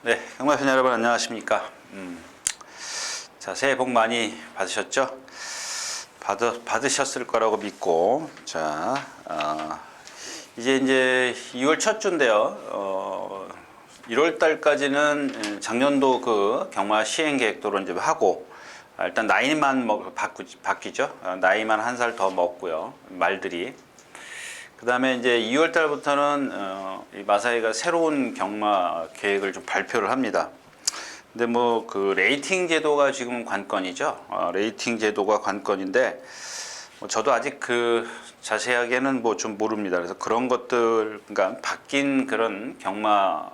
네, 경마팬 여러분 안녕하십니까? 자, 새해 복 많이 받으셨죠? 받으셨을 거라고 믿고, 자, 이제 2월 첫 주인데요. 1월 달까지는 작년도 그 경마 시행 계획도로 이제 하고, 일단 나이만 바뀌죠. 나이만 한 살 더 먹고요. 말들이. 그 다음에 이제 2월 달부터는 이 마사이가 새로운 경마 계획을 좀 발표를 합니다. 근데 뭐 그 레이팅 제도가 지금 관건이죠. 레이팅 제도가 관건인데 저도 아직 그 자세하게는 뭐 좀 모릅니다. 그래서 그런 것들, 그러니까 바뀐 그런 경마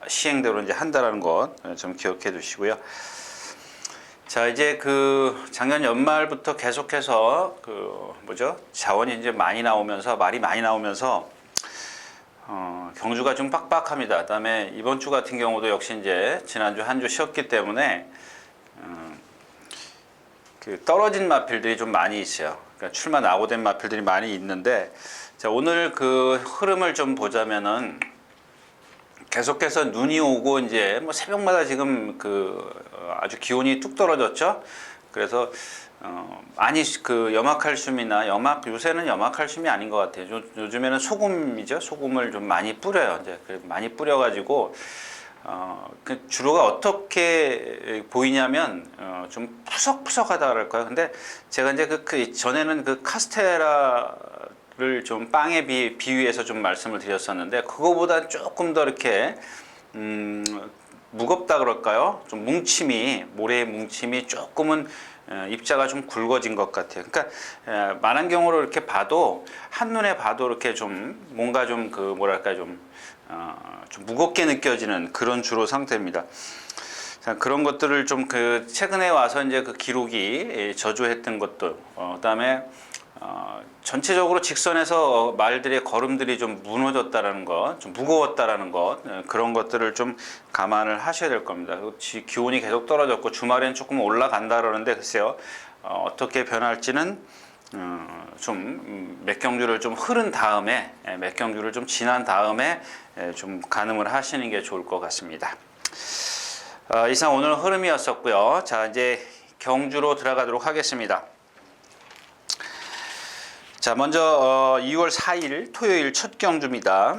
시행대로 이제 한다라는 것 좀 기억해 두시고요. 자, 이제 그 작년 연말부터 계속해서 그 자원이 이제 말이 많이 나오면서 경주가 좀 빡빡합니다. 그다음에 이번 주 같은 경우도 역시 이제 지난주 한 주 쉬었기 때문에 그 떨어진 마필들이 좀 많이 있어요. 그러니까 출마 낙오된 마필들이 많이 있는데, 자, 오늘 그 흐름을 좀 보자면은 계속해서 눈이 오고 이제 뭐 새벽마다 지금 아주 기온이 뚝 떨어졌죠. 그래서 많이 그 염화칼슘이나 요새는 염화칼슘이 아닌 것 같아요. 요즘에는 소금이죠. 소금을 좀 많이 뿌려요. 이제 많이 뿌려가지고 그 주로가 어떻게 보이냐면 좀 푸석푸석하다 그럴까요? 근데 제가 이제 그 전에는 그 카스테라를 좀 빵에 비유해서 좀 말씀을 드렸었는데, 그거보다 조금 더 이렇게 무겁다 그럴까요? 좀 모래의 뭉침이 조금은 입자가 좀 굵어진 것 같아요. 그러니까 많은 경우로 이렇게 봐도, 한눈에 봐도 이렇게 좀 뭔가 좀 좀 무겁게 느껴지는 그런 주로 상태입니다. 자, 그런 것들을 좀 최근에 와서 이제 그 기록이 저조했던 것들, 그다음에 전체적으로 직선에서 말들의 걸음들이 좀 무너졌다라는 것, 좀 무거웠다라는 것, 그런 것들을 좀 감안을 하셔야 될 겁니다. 기온이 계속 떨어졌고 주말엔 조금 올라간다 그러는데, 글쎄요, 어떻게 변할지는 좀 몇 경주를 좀 흐른 다음에, 몇 경주를 좀 지난 다음에 좀 가늠을 하시는 게 좋을 것 같습니다. 이상 오늘 흐름이었었고요. 자, 이제 경주로 들어가도록 하겠습니다. 자, 먼저 2월 4일 토요일 첫 경주입니다.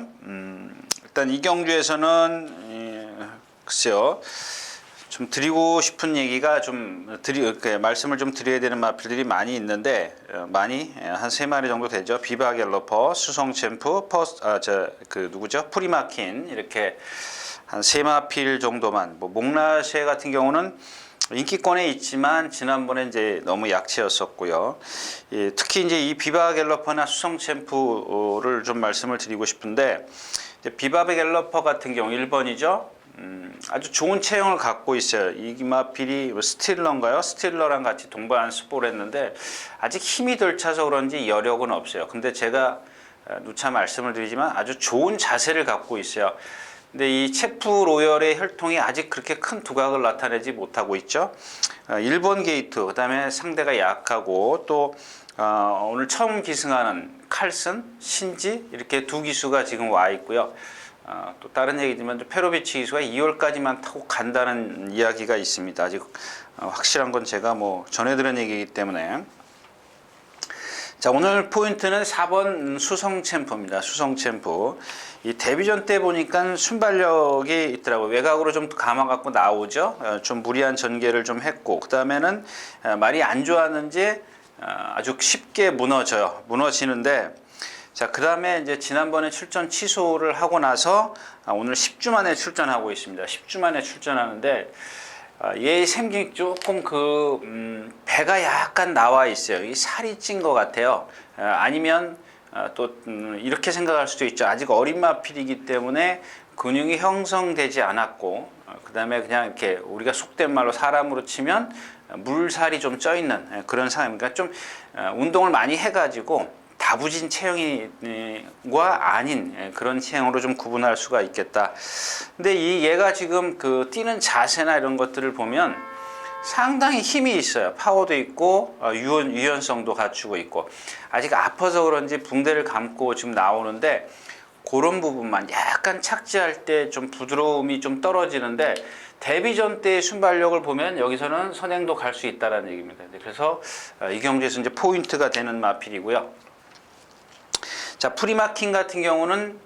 일단 이 경주에서는 글쎄요, 좀 드리고 싶은 얘기가 말씀을 좀 드려야 되는 마필들이 많이 있는데, 한 3마리 정도 되죠. 비바 갤러퍼, 수성 챔프, 프리마킨, 이렇게 한 3마필 정도만. 뭐 목라쉐 같은 경우는 인기권에 있지만 지난번에 이제 너무 약체였었고요. 특히 이제 이 비바 갤러퍼나 수성 챔프를 좀 말씀을 드리고 싶은데, 비바 갤러퍼 같은 경우 1번이죠. 아주 좋은 체형을 갖고 있어요. 이 마필이 스틸러인가요? 스틸러랑 같이 동반 스포를 했는데 아직 힘이 덜 차서 그런지 여력은 없어요. 근데 제가 누차 말씀을 드리지만 아주 좋은 자세를 갖고 있어요. 근데 이 체프 로열의 혈통이 아직 그렇게 큰 두각을 나타내지 못하고 있죠. 1번 게이트, 그 다음에 상대가 약하고, 또 오늘 처음 기승하는 칼슨, 신지, 이렇게 두 기수가 지금 와 있고요. 또 다른 얘기지만 페로비치 기수가 2월까지만 타고 간다는 이야기가 있습니다. 아직 확실한 건 제가 뭐 전해드린 얘기이기 때문에. 자, 오늘 포인트는 4번 수성 챔프입니다. 수성 챔프. 이 데뷔전 때 보니까 순발력이 있더라고요. 외곽으로 좀 감아갖고 나오죠. 좀 무리한 전개를 좀 했고, 그 다음에는 말이 안 좋았는지 아주 쉽게 무너지는데, 자, 그 다음에 이제 지난번에 출전 취소를 하고 나서 오늘 10주 만에 출전하고 있습니다. 10주 만에 출전하는데, 얘 생긴 조금 배가 약간 나와 있어요. 이 살이 찐 것 같아요. 아니면 또 이렇게 생각할 수도 있죠. 아직 어린 마필이기 때문에 근육이 형성되지 않았고, 그 다음에 그냥 이렇게 우리가 속된 말로 사람으로 치면 물살이 좀 쪄 있는 그런 상황입니다. 좀 운동을 많이 해가지고 다부진 체형과 아닌 그런 체형으로 좀 구분할 수가 있겠다. 근데 얘가 지금 뛰는 자세나 이런 것들을 보면 상당히 힘이 있어요. 파워도 있고 유연성도 갖추고 있고, 아직 아파서 그런지 붕대를 감고 지금 나오는데, 그런 부분만 약간 착지할 때 좀 부드러움이 좀 떨어지는데 데뷔전 때의 순발력을 보면 여기서는 선행도 갈 수 있다는 얘기입니다. 그래서 이 경주에서 이제 포인트가 되는 마필이고요. 자, 프리마킹 같은 경우는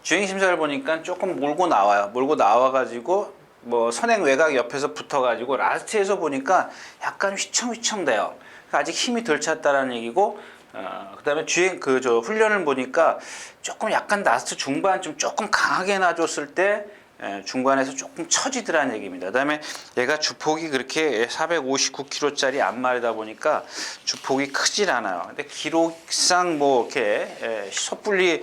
주행 심사를 보니까 조금 몰고 나와요. 몰고 나와가지고 뭐 선행 외곽 옆에서 붙어가지고 라스트에서 보니까 약간 휘청휘청 돼요. 아직 힘이 덜 찼다라는 얘기고, 그다음에 주행 저 훈련을 보니까 조금 약간 라스트 중반쯤 조금 강하게 놔줬을 때 중간에서 조금 처지더라는 얘기입니다. 그다음에 얘가 주폭이 그렇게 459kg짜리 앞말이다 보니까 주폭이 크질 않아요. 근데 기록상 뭐 이렇게 섣불리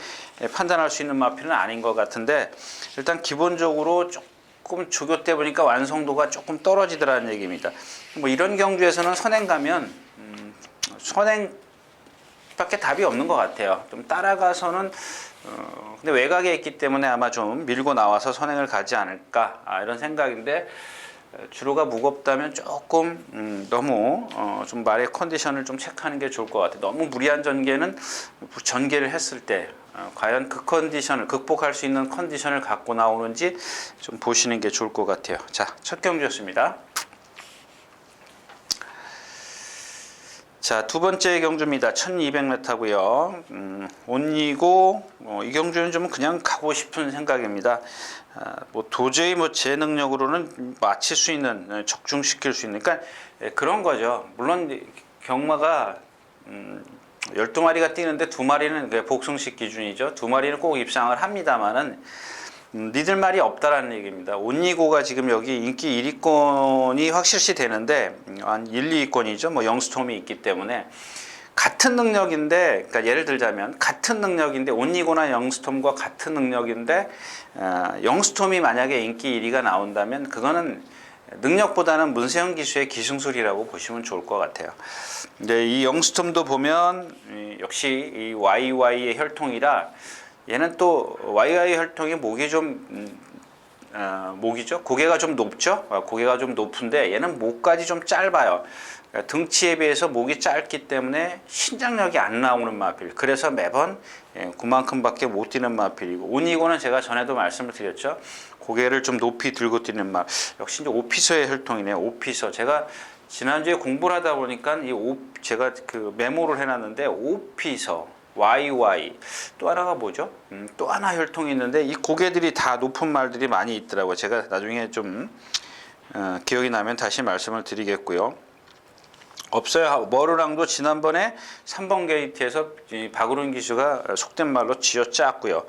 판단할 수 있는 마필은 아닌 것 같은데 일단 기본적으로 조금 조교 때 보니까 완성도가 조금 떨어지더라는 얘기입니다. 뭐 이런 경주에서는 선행 가면 선행밖에 답이 없는 것 같아요. 좀 따라가서는 근데 외곽에 있기 때문에 아마 좀 밀고 나와서 선행을 가지 않을까 이런 생각인데 주로가 무겁다면 조금 너무 좀 말의 컨디션을 좀 체크하는 게 좋을 것 같아요. 너무 무리한 전개를 했을 때 과연 그 컨디션을 극복할 수 있는 컨디션을 갖고 나오는지 좀 보시는 게 좋을 것 같아요. 자, 첫 경주였습니다. 자, 두 번째 경주입니다. 1200m고요. 온이고 이 경주는 좀 그냥 가고 싶은 생각입니다. 뭐 도저히 뭐 제 능력으로는 맞힐 수 있는 적중시킬 수 있는 그러니까 그런 거죠. 물론 경마가 12마리가 뛰는데 2마리는 복승식 기준이죠. 2마리는 꼭 입상을 합니다만은 니들 말이 없다라는 얘기입니다. 온니고가 지금 여기 인기 1위권이 확실시 되는데 한 1, 2위권이죠. 뭐 영스톰이 있기 때문에 같은 능력인데, 그러니까 예를 들자면 같은 능력인데 온니고나 영스톰과 같은 능력인데 영스톰이 만약에 인기 1위가 나온다면 그거는 능력보다는 문세영 기수의 기승술이라고 보시면 좋을 것 같아요. 근데 이 영스톰도 보면 역시 이 YY의 혈통이라 얘는 또 YY 혈통이 목이 좀 목이죠. 고개가 좀 높죠. 고개가 좀 높은데 얘는 목까지 좀 짧아요. 그러니까 등치에 비해서 목이 짧기 때문에 신장력이 안 나오는 마필. 그래서 매번 그만큼밖에 못 뛰는 마필이고 온이고는 제가 전에도 말씀을 드렸죠. 고개를 좀 높이 들고 뛰는 마. 역시 이제 오피서의 혈통이네요. 오피서. 제가 지난주에 공부를 하다 보니까 제가 그 메모를 해놨는데 오피서. YY 또 하나가 뭐죠? 또 하나 혈통이 있는데 이 고개들이 다 높은 말들이 많이 있더라고요. 제가 나중에 좀 기억이 나면 다시 말씀을 드리겠고요. 없어요. 머루랑도 지난번에 3번 게이트에서 박우른 기수가 속된 말로 쥐어짰고요.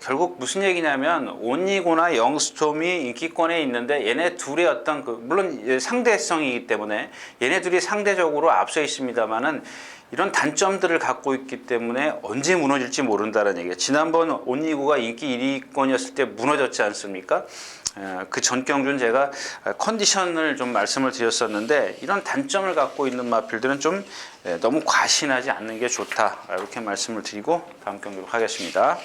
결국 무슨 얘기냐면 온니고나 영스톰이 인기권에 있는데 얘네 둘의 어떤 물론 상대성이기 때문에 얘네 둘이 상대적으로 앞서 있습니다만은 이런 단점들을 갖고 있기 때문에 언제 무너질지 모른다는 얘기예요. 지난번 온니고가 인기 1위권이었을 때 무너졌지 않습니까? 그 전 경주는 제가 컨디션을 좀 말씀을 드렸었는데 이런 단점을 갖고 있는 마필들은 좀 너무 과신하지 않는 게 좋다 이렇게 말씀을 드리고 다음 경주로 가겠습니다.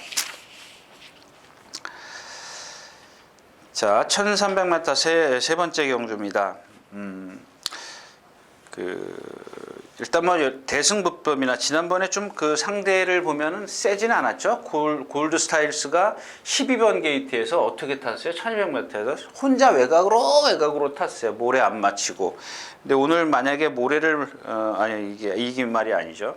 자, 1300m 세 번째 경주입니다. 일단 뭐 대승부법이나 지난번에 좀 그 상대를 보면은 세지는 않았죠. 골드 스타일스가 12번 게이트에서 어떻게 탔어요? 1200m에서 혼자 외곽으로 탔어요. 모래 안 맞히고. 근데 오늘 만약에 모래를 아니 이게 이긴 말이 아니죠.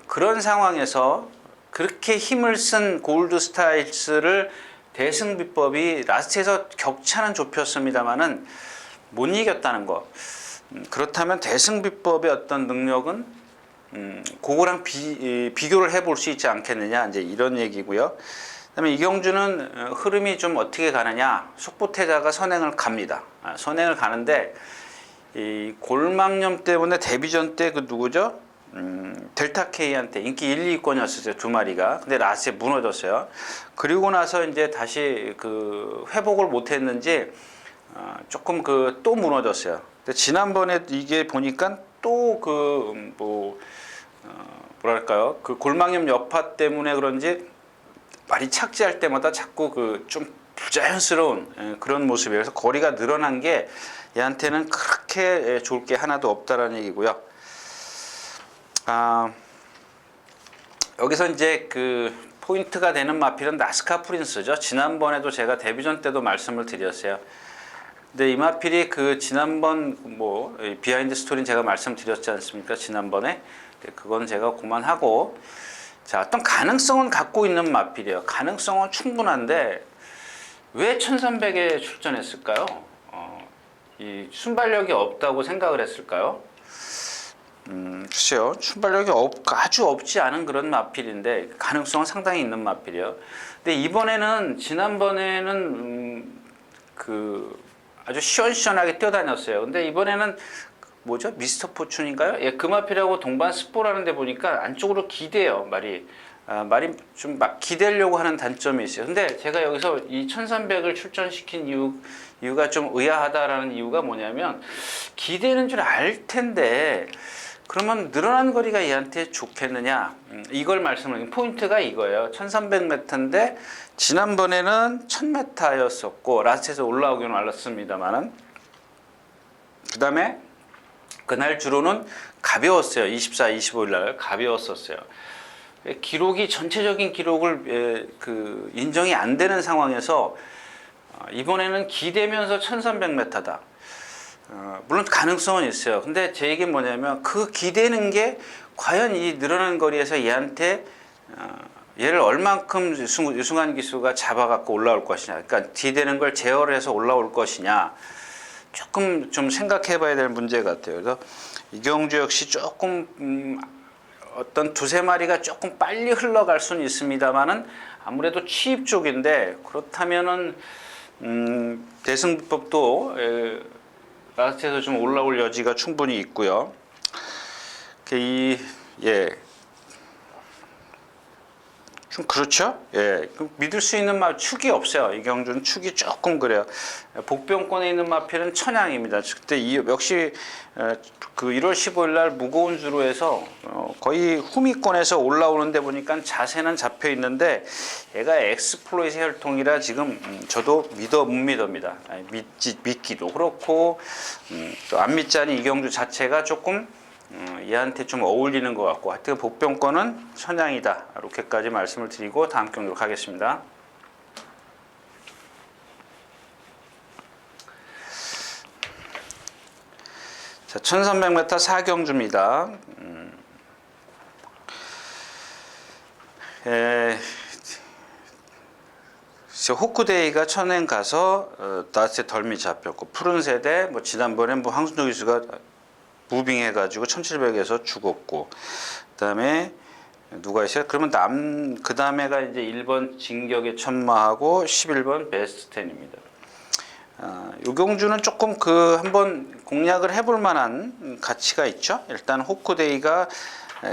그런 상황에서 그렇게 힘을 쓴 골드 스타일스를 대승비법이 라스트에서 격차는 좁혔습니다만은 못 이겼다는 거. 그렇다면 대승비법의 어떤 능력은 그거랑 비교를 해볼 수 있지 않겠느냐 이제 이런 얘기고요. 그다음에 이경주는 흐름이 좀 어떻게 가느냐. 속보태자가 선행을 갑니다. 선행을 가는데 이 골망염 때문에 데뷔전 때 그 누구죠? 델타 K한테 인기 1, 2위권이었어요. 2마리가. 근데 라스트에 무너졌어요. 그리고 나서 이제 다시 그 회복을 못했는지 조금 또 무너졌어요. 근데 지난번에 이게 보니까 또 뭐랄까요? 그 골망염 여파 때문에 그런지 말이 착지할 때마다 자꾸 좀 부자연스러운 그런 모습이어서 거리가 늘어난 게 얘한테는 그렇게 좋을 게 하나도 없다라는 얘기고요. 여기서 이제 포인트가 되는 마필은 나스카 프린스죠. 지난번에도 제가 데뷔전 때도 말씀을 드렸어요. 근데 이 마필이 그 지난번 뭐 비하인드 스토리는 제가 말씀드렸지 않습니까? 지난번에. 그건 제가 그만하고, 자, 어떤 가능성은 갖고 있는 마필이에요. 가능성은 충분한데 왜 1300에 출전했을까요? 이 순발력이 없다고 생각을 했을까요? 글쎄요. 순발력이 아주 없지 않은 그런 마필인데 가능성은 상당히 있는 마필이에요. 근데 이번에는 지난번에는 그 아주 시원시원하게 뛰어다녔어요. 근데 이번에는 뭐죠? 미스터 포춘인가요? 예, 그 마필하고 동반 스포라는 데 보니까 안쪽으로 기대요, 말이. 말이 좀 막 기대려고 하는 단점이 있어요. 근데 제가 여기서 이 1300을 출전시킨 이유가 좀 의아하다라는 이유가 뭐냐면, 기대는 줄 알 텐데 그러면 늘어난 거리가 얘한테 좋겠느냐, 이걸 말씀드린 포인트가 이거예요. 1300m인데 지난번에는 1000m였었고 라스트에서 올라오기는 말랐습니다만은, 그 다음에 그날 주로는 가벼웠어요. 24, 25일 날 가벼웠었어요. 기록이 전체적인 기록을 인정이 안 되는 상황에서 이번에는 기대면서 1300m다. 물론 가능성은 있어요. 근데 제 얘기는 뭐냐면, 그 기대는 게 과연 이 늘어난 거리에서 얘한테 얘를 얼만큼 유승환 기수가 잡아갖고 올라올 것이냐, 그러니까 기대는 걸 제어를 해서 올라올 것이냐, 조금 좀 생각해 봐야 될 문제 같아요. 그래서 이경주 역시 조금 어떤 두세 마리가 조금 빨리 흘러갈 수는 있습니다만은 아무래도 취입 쪽인데, 그렇다면은 대승법도 라스트에서 좀 올라올 여지가 충분히 있고요. 좀 그렇죠? 예, 믿을 수 있는 축이 없어요. 이경주는 축이 조금 그래요. 복병권에 있는 마필은 천양입니다. 그때 역시 그 1월 15일 날 무거운 주로에서 거의 후미권에서 올라오는데 보니까 자세는 잡혀 있는데, 얘가 엑스플로이트 혈통이라 지금 저도 못 믿습니다. 믿기도 그렇고, 또 안 믿자니 이경주 자체가 조금 얘한테 좀 어울리는 것 같고, 하여튼 복병권은 천양이다, 이렇게까지 말씀을 드리고 다음 경기로 가겠습니다. 자, 1300m 4경주입니다. 호크데이가 천행 가서 나스에 덜미 잡혔고, 푸른 세대 뭐 지난번에 뭐 황순조 기수가 무빙해가지고 1700에서 죽었고, 그다음에 누가 있어요? 그러면 그 다음에가 이제 1번 진격의 천마하고 11번 베스트 10입니다. 요경주는 조금 한번 공략을 해볼 만한 가치가 있죠. 일단 호크데이가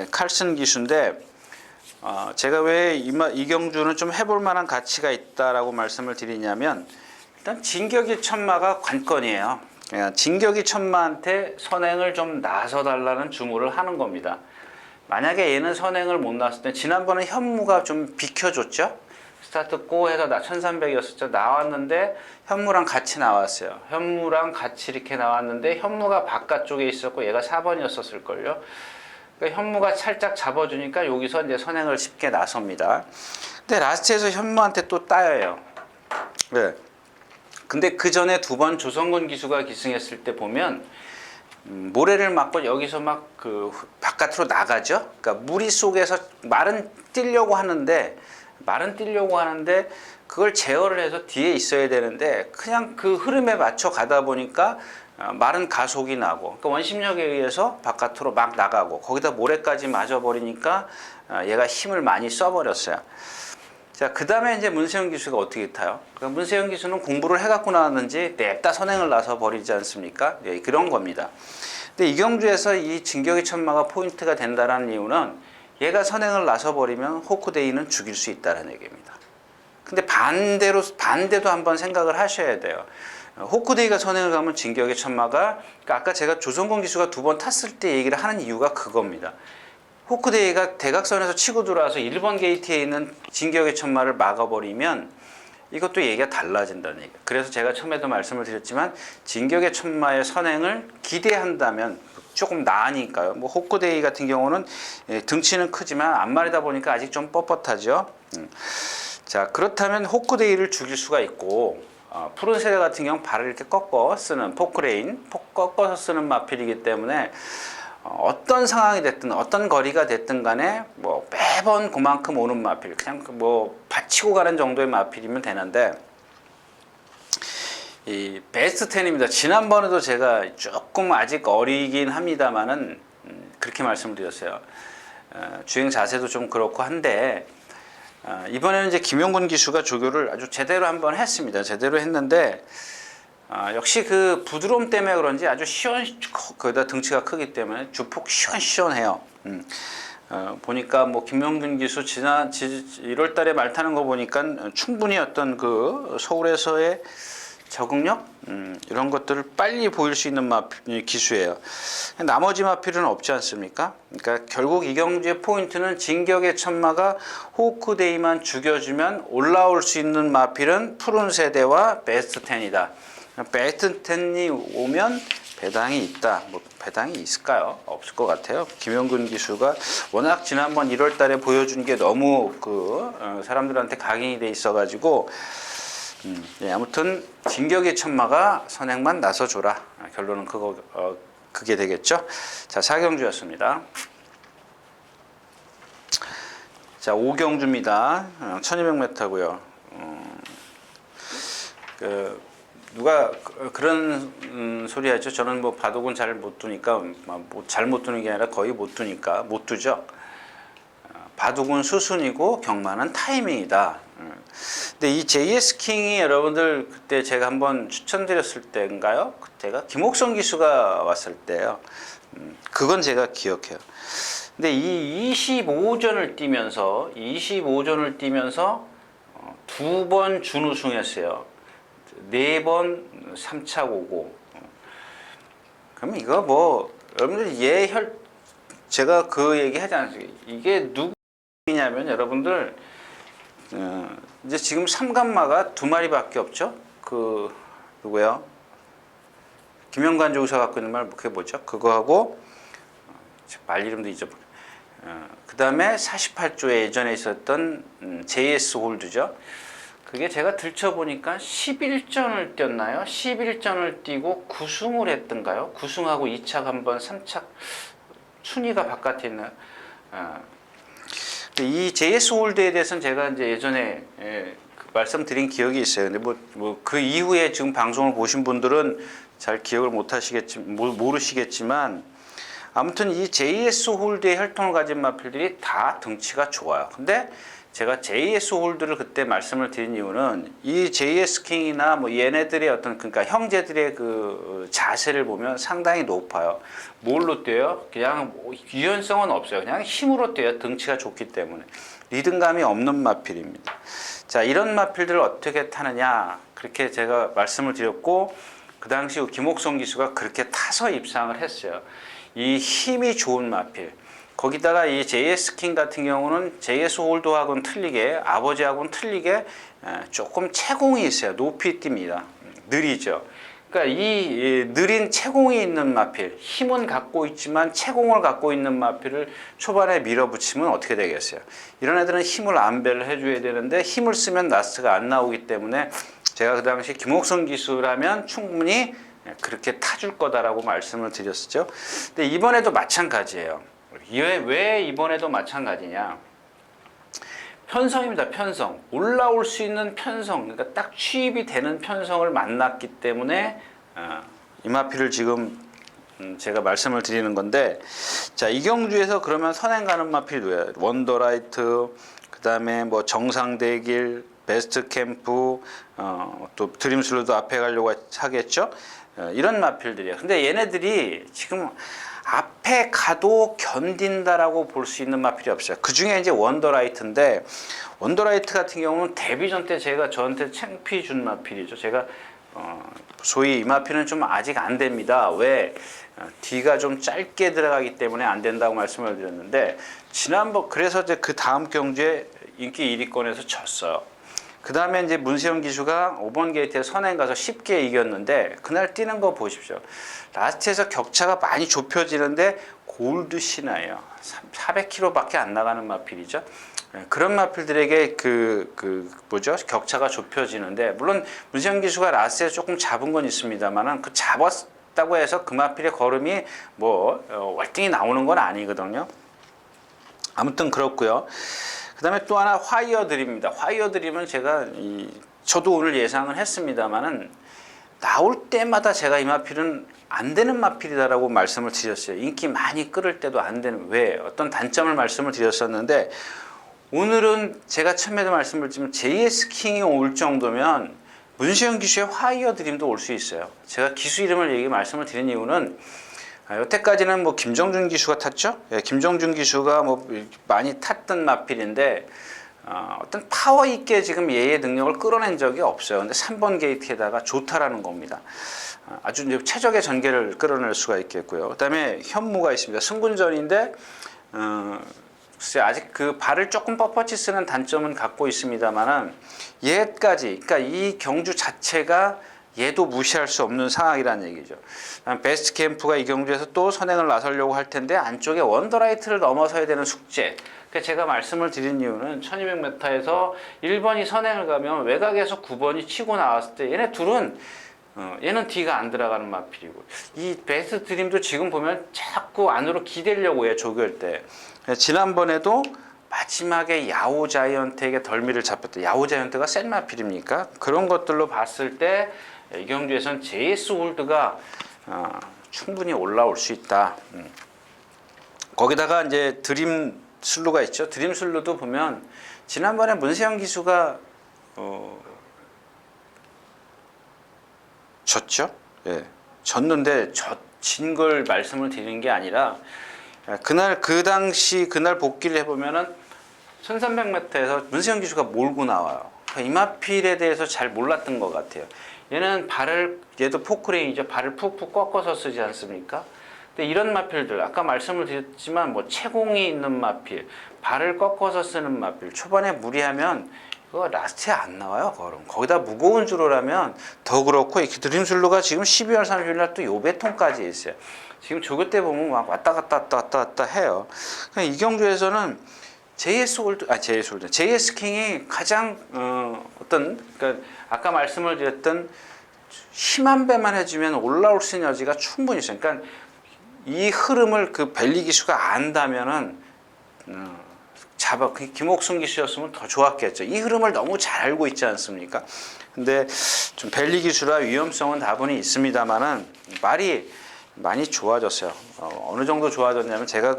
칼슨 기수인데, 제가 왜 이경주는 좀 해볼 만한 가치가 있다라고 말씀을 드리냐면, 일단 진격의 천마가 관건이에요. 진격의 천마한테 선행을 좀 나서달라는 주문을 하는 겁니다. 만약에 얘는 선행을 못 나왔을 때, 지난번에 현무가 좀 비켜줬죠. 스타트 고 해서 1300이었었죠. 나왔는데 현무랑 같이 나왔어요. 현무랑 같이 이렇게 나왔는데 현무가 바깥쪽에 있었고 얘가 4번이었을걸요. 그러니까 현무가 살짝 잡아주니까 여기서 이제 선행을 쉽게 나섭니다. 근데 라스트에서 현무한테 또 따여요. 네. 근데 그 전에 두 번 조성근 기수가 기승했을 때 보면 모래를 맞고 여기서 막 바깥으로 나가죠. 그러니까 무리 속에서 말은 뛰려고 하는데 그걸 제어를 해서 뒤에 있어야 되는데, 그냥 그 흐름에 맞춰 가다 보니까 말은 가속이 나고, 그러니까 원심력에 의해서 바깥으로 막 나가고, 거기다 모래까지 맞아버리니까 얘가 힘을 많이 써버렸어요. 자, 그 다음에 이제 문세영 기수가 어떻게 타요? 그러니까 문세영 기수는 공부를 해갖고 나왔는지 냅다 선행을 나서 버리지 않습니까? 네, 그런 겁니다. 근데 이경주에서 이 진격의 천마가 포인트가 된다는 이유는, 얘가 선행을 나서 버리면 호크데이는 죽일 수 있다는 얘기입니다. 근데 반대도 한번 생각을 하셔야 돼요. 호크데이가 선행을 가면 진격의 천마가, 그러니까 아까 제가 조성근 기수가 두 번 탔을 때 얘기를 하는 이유가 그겁니다. 호크데이가 대각선에서 치고 들어와서 1번 게이트에 있는 진격의 천마를 막아버리면 이것도 얘기가 달라진다는 얘기예요. 그래서 제가 처음에도 말씀을 드렸지만, 진격의 천마의 선행을 기대한다면 조금 나으니까요. 뭐 호크데이 같은 경우는 등치는 크지만 앞마리다 보니까 아직 좀 뻣뻣하죠. 자, 그렇다면 호크데이를 죽일 수가 있고, 푸른 세대 같은 경우 발을 이렇게 꺾어 쓰는 포크레인, 꺾어서 쓰는 마필이기 때문에 어떤 상황이 됐든 어떤 거리가 됐든 간에 뭐 매번 그만큼 오는 마필, 그냥 뭐 받치고 가는 정도의 마필이면 되는데, 이 베스트 10입니다. 지난번에도 제가 조금 아직 어리긴 합니다만은 그렇게 말씀을 드렸어요. 주행 자세도 좀 그렇고 한데, 이번에는 이제 김용근 기수가 조교를 아주 제대로 한번 했습니다. 제대로 했는데, 역시 그 부드러움 때문에 그런지 아주 거기다 등치가 크기 때문에 주폭 시원시원해요. 보니까 뭐 김용근 기수 지난 1월 달에 말 타는 거 보니까 충분히 어떤 그 서울에서의 적응력 이런 것들을 빨리 보일 수 있는 기수예요. 나머지 마필은 없지 않습니까? 그러니까 결국 이경주의 포인트는 진격의 천마가 호크데이만 죽여주면 올라올 수 있는 마필은 푸른 세대와 베스트 10이다. 베스트 10이 오면 배당이 있다. 뭐 배당이 있을까요? 없을 것 같아요. 김용근 기수가 워낙 지난번 1월 달에 보여준 게 너무 사람들한테 각인이 돼 있어가지고 예, 아무튼 진격의 천마가 선행만 나서줘라. 결론은 그게 되겠죠. 자, 4경주였습니다. 자, 5경주입니다. 1200m고요. 누가 그런 소리 하죠. 저는 뭐 바둑은 잘 못 두니까, 잘 못 두는 게 아니라 거의 못 두니까 못 두죠. 바둑은 수순이고 경마는 타이밍이다. 근데 이 JS 킹이 여러분들 그때 제가 한번 추천드렸을 때인가요? 그때가 김옥성 기수가 왔을 때요. 그건 제가 기억해요. 근데 이 25전을 뛰면서 2번 준우승했어요. 4번 3차 오고. 그럼 이거 뭐 여러분들 제가 그 얘기 하지 않습니까? 이게 누구냐면 여러분들 이제 지금 삼간마가 2마리밖에 없죠. 누구요? 김영관 조교사 갖고 있는 말 그게 뭐죠? 그거하고 말 이름도 잊어버려. 그 다음에 48조에 예전에 있었던 JS 홀드죠. 그게 제가 들춰보니까 11전을 뛰었나요? 11전을 뛰고 9승을 했던가요? 9승하고 2착 한번 3착 순위가 바깥에 있나요? 이 JS 홀드에 대해서는 제가 이제 예전에 말씀드린 기억이 있어요. 근데 그 이후에 지금 방송을 보신 분들은 잘 기억을 모르시겠지만 아무튼 이 JS 홀드의 혈통을 가진 마필들이 다 등치가 좋아요. 근데 제가 JS 홀드를 그때 말씀을 드린 이유는 이 JS 킹이나 뭐 얘네들의 그러니까 형제들의 그 자세를 보면 상당히 높아요. 뭘로 뛰어요? 그냥 유연성은 없어요. 그냥 힘으로 뛰어요. 등치가 좋기 때문에. 리듬감이 없는 마필입니다. 자, 이런 마필들을 어떻게 타느냐. 그렇게 제가 말씀을 드렸고, 그 당시 김옥성 기수가 그렇게 타서 입상을 했어요. 이 힘이 좋은 마필. 거기다가 이 JS 킹 같은 경우는 JS 홀드하고는 틀리게, 아버지하고는 틀리게 조금 채공이 있어요. 높이 뜁니다. 느리죠. 그러니까 이 느린 채공이 있는 마필, 힘은 갖고 있지만 채공을 갖고 있는 마필을 초반에 밀어붙이면 어떻게 되겠어요? 이런 애들은 힘을 안배를 해줘야 되는데 힘을 쓰면 라스트가 안 나오기 때문에 제가 그 당시 김옥성 기수라면 충분히 그렇게 타줄 거다라고 말씀을 드렸었죠. 근데 이번에도 마찬가지예요. 왜 이번에도 마찬가지냐? 편성입니다. 편성. 올라올 수 있는 편성. 그러니까 딱 취입이 되는 편성을 만났기 때문에 이 마필을 지금 제가 말씀을 드리는 건데, 자, 이경주에서 그러면 선행 가는 마필이 누구예요? 원더라이트, 그 다음에 뭐 정상대길, 베스트 캠프, 또 드림슬로도 앞에 가려고 하겠죠? 이런 마필들이에요. 근데 얘네들이 지금 앞에 가도 견딘다라고 볼 수 있는 마필이 없어요. 그 중에 이제 원더라이트인데, 원더라이트 같은 경우는 데뷔전 때 저한테 창피 준 마필이죠. 제가 소위 이 마필은 좀 아직 안 됩니다. 왜? 뒤가 좀 짧게 들어가기 때문에 안 된다고 말씀을 드렸는데, 그래서 이제 그 다음 경주에 인기 1위권에서 졌어요. 그 다음에 이제 문세영 기수가 5번 게이트에 선행 가서 쉽게 이겼는데 그날 뛰는 거 보십시오. 라스트에서 격차가 많이 좁혀지는데 골드 신화예요. 400km밖에 안 나가는 마필이죠. 그런 마필들에게 뭐죠? 격차가 좁혀지는데 물론 문세영 기수가 라스트에 조금 잡은 건 있습니다만은 그 잡았다고 해서 그 마필의 걸음이 뭐 월등히 나오는 건 아니거든요. 아무튼 그렇고요. 그 다음에 또 하나 화이어 드립니다. 화이어 드립은 제가 저도 오늘 예상을 했습니다만은 나올 때마다 제가 이 마필은 안 되는 마필이다라고 말씀을 드렸어요. 인기 많이 끌을 때도 안 되는, 왜? 어떤 단점을 말씀을 드렸었는데 오늘은 제가 처음에도 말씀을 드리면 JS 킹이 올 정도면 문세영 기수의 화이어 드림도 올 수 있어요. 제가 기수 이름을 말씀을 드린 이유는 여태까지는 뭐 김정준 기수가 탔죠. 예, 김정준 기수가 뭐 많이 탔던 마필인데 어떤 파워 있게 지금 얘의 능력을 끌어낸 적이 없어요. 근데 3번 게이트에다가 좋다라는 겁니다. 아주 이제 최적의 전개를 끌어낼 수가 있겠고요. 그다음에 현무가 있습니다. 승군전인데 글쎄 아직 그 발을 조금 뻣뻣이 쓰는 단점은 갖고 있습니다만은 얘까지, 그러니까 이 경주 자체가 얘도 무시할 수 없는 상황이라는 얘기죠. 베스트 캠프가 이 경주에서 또 선행을 나서려고 할 텐데 안쪽에 원더라이트를 넘어서야 되는 숙제. 그러니까 제가 말씀을 드린 이유는 1200m에서 1번이 선행을 가면 외곽에서 9번이 치고 나왔을 때 얘네 둘은 얘는 뒤가 안 들어가는 마필이고 이 베스트 드림도 지금 보면 자꾸 안으로 기대려고 해요. 조교할 때. 지난번에도 마지막에 야오 자이언트에게 덜미를 잡혔다. 야오 자이언트가 센 마필입니까? 그런 것들로 봤을 때 이 경주에서는 JS 홀드가 충분히 올라올 수 있다. 거기다가 이제 드림 슬루가 있죠. 드림 슬루도 보면 지난번에 문세영 기수가 졌죠. 예, 졌는데 진 걸 말씀을 드리는 게 아니라 그날 그 당시 그날 복귀를 해보면은 1300m에서 문세영 기수가 몰고 나와요. 이마필에 대해서 잘 몰랐던 것 같아요. 얘는 얘도 포크레인이죠. 발을 푹푹 꺾어서 쓰지 않습니까? 근데 이런 마필들, 아까 말씀을 드렸지만 뭐 채공이 있는 마필, 발을 꺾어서 쓰는 마필, 초반에 무리하면 이거 라스트에 안 나와요. 거기다 무거운 주로라면 더 그렇고, 이렇게 드림슬루가 지금 12월 30일 날 또 요배통까지 있어요. 지금 조교 때 보면 막 왔다 갔다 해요. 그러니까 이 경주에서는 JS 킹이 가장 그러니까 아까 말씀을 드렸던 힘한 배만 해주면 올라올 수 있는 여지가 충분히 있어요. 그러니까 이 흐름을 그 벨리 기수가 안다면은 김옥순 기수였으면 더 좋았겠죠. 이 흐름을 너무 잘 알고 있지 않습니까? 근데 좀 벨리 기수라 위험성은 다분히 있습니다만은 말이 많이 좋아졌어요. 어느 정도 좋아졌냐면 제가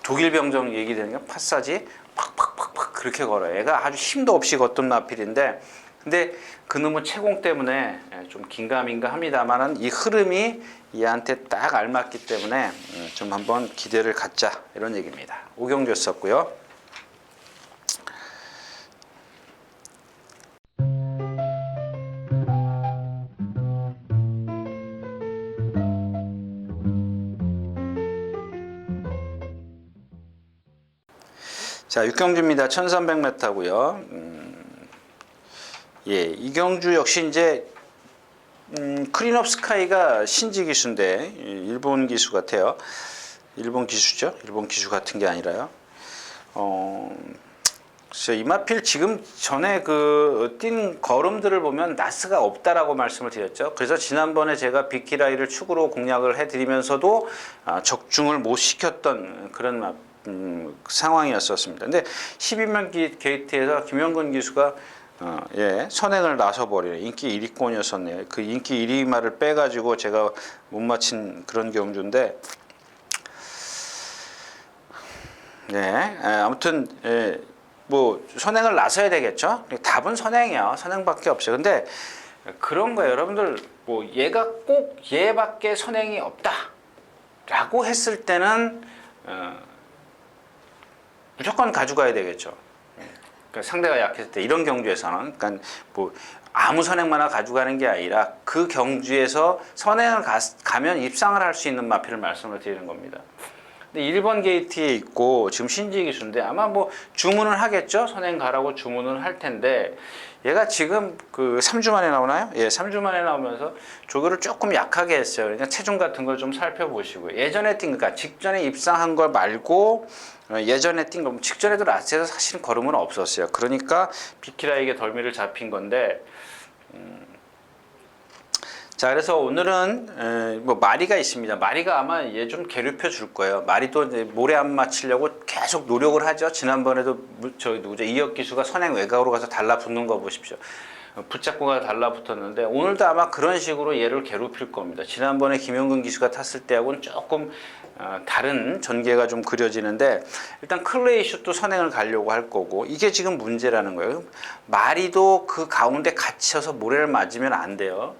독일 병정 얘기되는 게 파사지 팍팍팍팍 그렇게 걸어요. 얘가 아주 힘도 없이 걷던 마필인데 근데 그놈의 채공 때문에 좀 긴가민가 합니다만은 이 흐름이 얘한테 딱 알맞기 때문에 좀 한번 기대를 갖자 이런 얘기입니다. 오경주였었고요. 자, 육경주입니다. 1300m고요. 예, 이경주 역시 이제 크린업 스카이가 신지 기수인데 일본 기수 같아요. 일본 기수죠. 일본 기수 같은 게 아니라요. 이마필 지금 전에 뛴 걸음들을 보면 나스가 없다라고 말씀을 드렸죠. 그래서 지난번에 제가 빅키라이를 축으로 공략을 해드리면서도 적중을 못 시켰던 그런 상황이었었습니다. 근데 12명 게이트에서 김영근 기수가 선행을 나서버리네. 인기 1위권이었었네요. 그 인기 1위말을 빼가지고 제가 못 맞힌 그런 경주인데, 아무튼 뭐 선행을 나서야 되겠죠. 답은 선행이야. 선행밖에 없어요. 근데 그런 거예요, 여러분들. 뭐 얘가 꼭 얘밖에 선행이 없다라고 했을 때는 무조건 가져가야 되겠죠. 그러니까 상대가 약했을 때 이런 경주에서는 그러니까 뭐 아무 선행만 가져가는 게 아니라 그 경주에서 선행을 가면 입상을 할 수 있는 마필을 말씀을 드리는 겁니다. 근데 1번 게이트에 있고 지금 신지 기수인데 아마 뭐 주문을 하겠죠. 선행 가라고 주문을 할 텐데 얘가 지금 그 3주 만에 나오나요? 예, 3주 만에 나오면서 조교를 조금 약하게 했어요. 그러니까 체중 같은 걸 좀 살펴보시고요. 예전에 뛴 그러니까 직전에 입상한 걸 말고 예전에 뛴 거 직전에도 라스트에서 사실은 걸음은 없었어요. 그러니까 비키라에게 덜미를 잡힌 건데 자, 그래서 오늘은 뭐 마리가 있습니다. 마리가 아마 얘 좀 괴롭혀 줄 거예요. 마리도 이제 모래 안 맞추려고 계속 노력을 하죠. 지난번에도 저기 누구죠? 이혁 기수가 선행 외곽으로 가서 달라붙는 거 보십시오. 붙잡고 가서 달라붙었는데 오늘도 아마 그런 식으로 얘를 괴롭힐 겁니다. 지난번에 김영근 기수가 탔을 때하고는 조금 다른 전개가 좀 그려지는데 일단 클레이 슛도 선행을 가려고 할 거고 이게 지금 문제라는 거예요. 마리도 그 가운데 갇혀서 모래를 맞으면 안 돼요.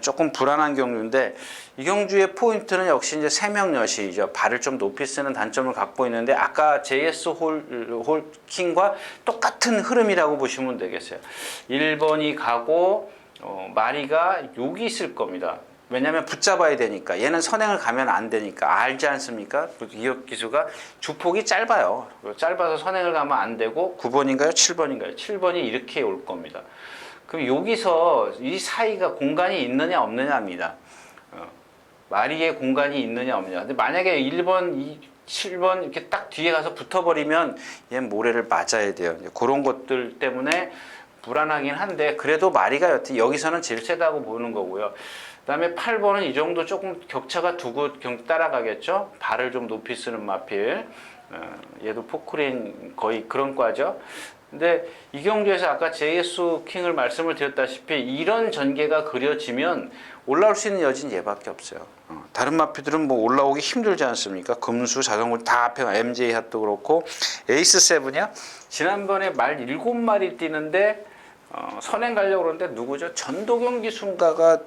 조금 불안한 경주인데 이 경주의 포인트는 역시 이제 세명여시이죠. 발을 좀 높이 쓰는 단점을 갖고 있는데 아까 JS 홀킹과 똑같은 흐름이라고 보시면 되겠어요. 1번이 가고 마리가 여기 있을 겁니다. 왜냐하면 붙잡아야 되니까 얘는 선행을 가면 안 되니까 알지 않습니까? 이혁 기수가 주폭이 짧아요. 짧아서 선행을 가면 안 되고 9번인가요? 7번인가요? 7번이 이렇게 올 겁니다. 그럼 여기서 이 사이가 공간이 있느냐 없느냐입니다. 마리의 공간이 있느냐 없느냐. 근데 만약에 1번, 7번 이렇게 딱 뒤에 가서 붙어버리면 얘는 모래를 맞아야 돼요. 그런 것들 때문에 불안하긴 한데 그래도 마리가 여튼 여기서는 제일 세다고 보는 거고요. 그 다음에 8번은 이 정도 조금 격차가 두고 따라가겠죠. 발을 좀 높이 쓰는 마필. 얘도 포크레인 거의 그런 과죠. 근데 이 경주에서 아까 JS 킹을 말씀을 드렸다시피 이런 전개가 그려지면 올라올 수 있는 여지는 얘밖에 없어요. 다른 마피들은 뭐 올라오기 힘들지 않습니까? 금수, 자전거 다 앞에 MJ 핫도 그렇고 에이스 세븐이야. 지난번에 말 7마리 뛰는데 선행 가려고 그러는데 누구죠? 전도경 기수인가가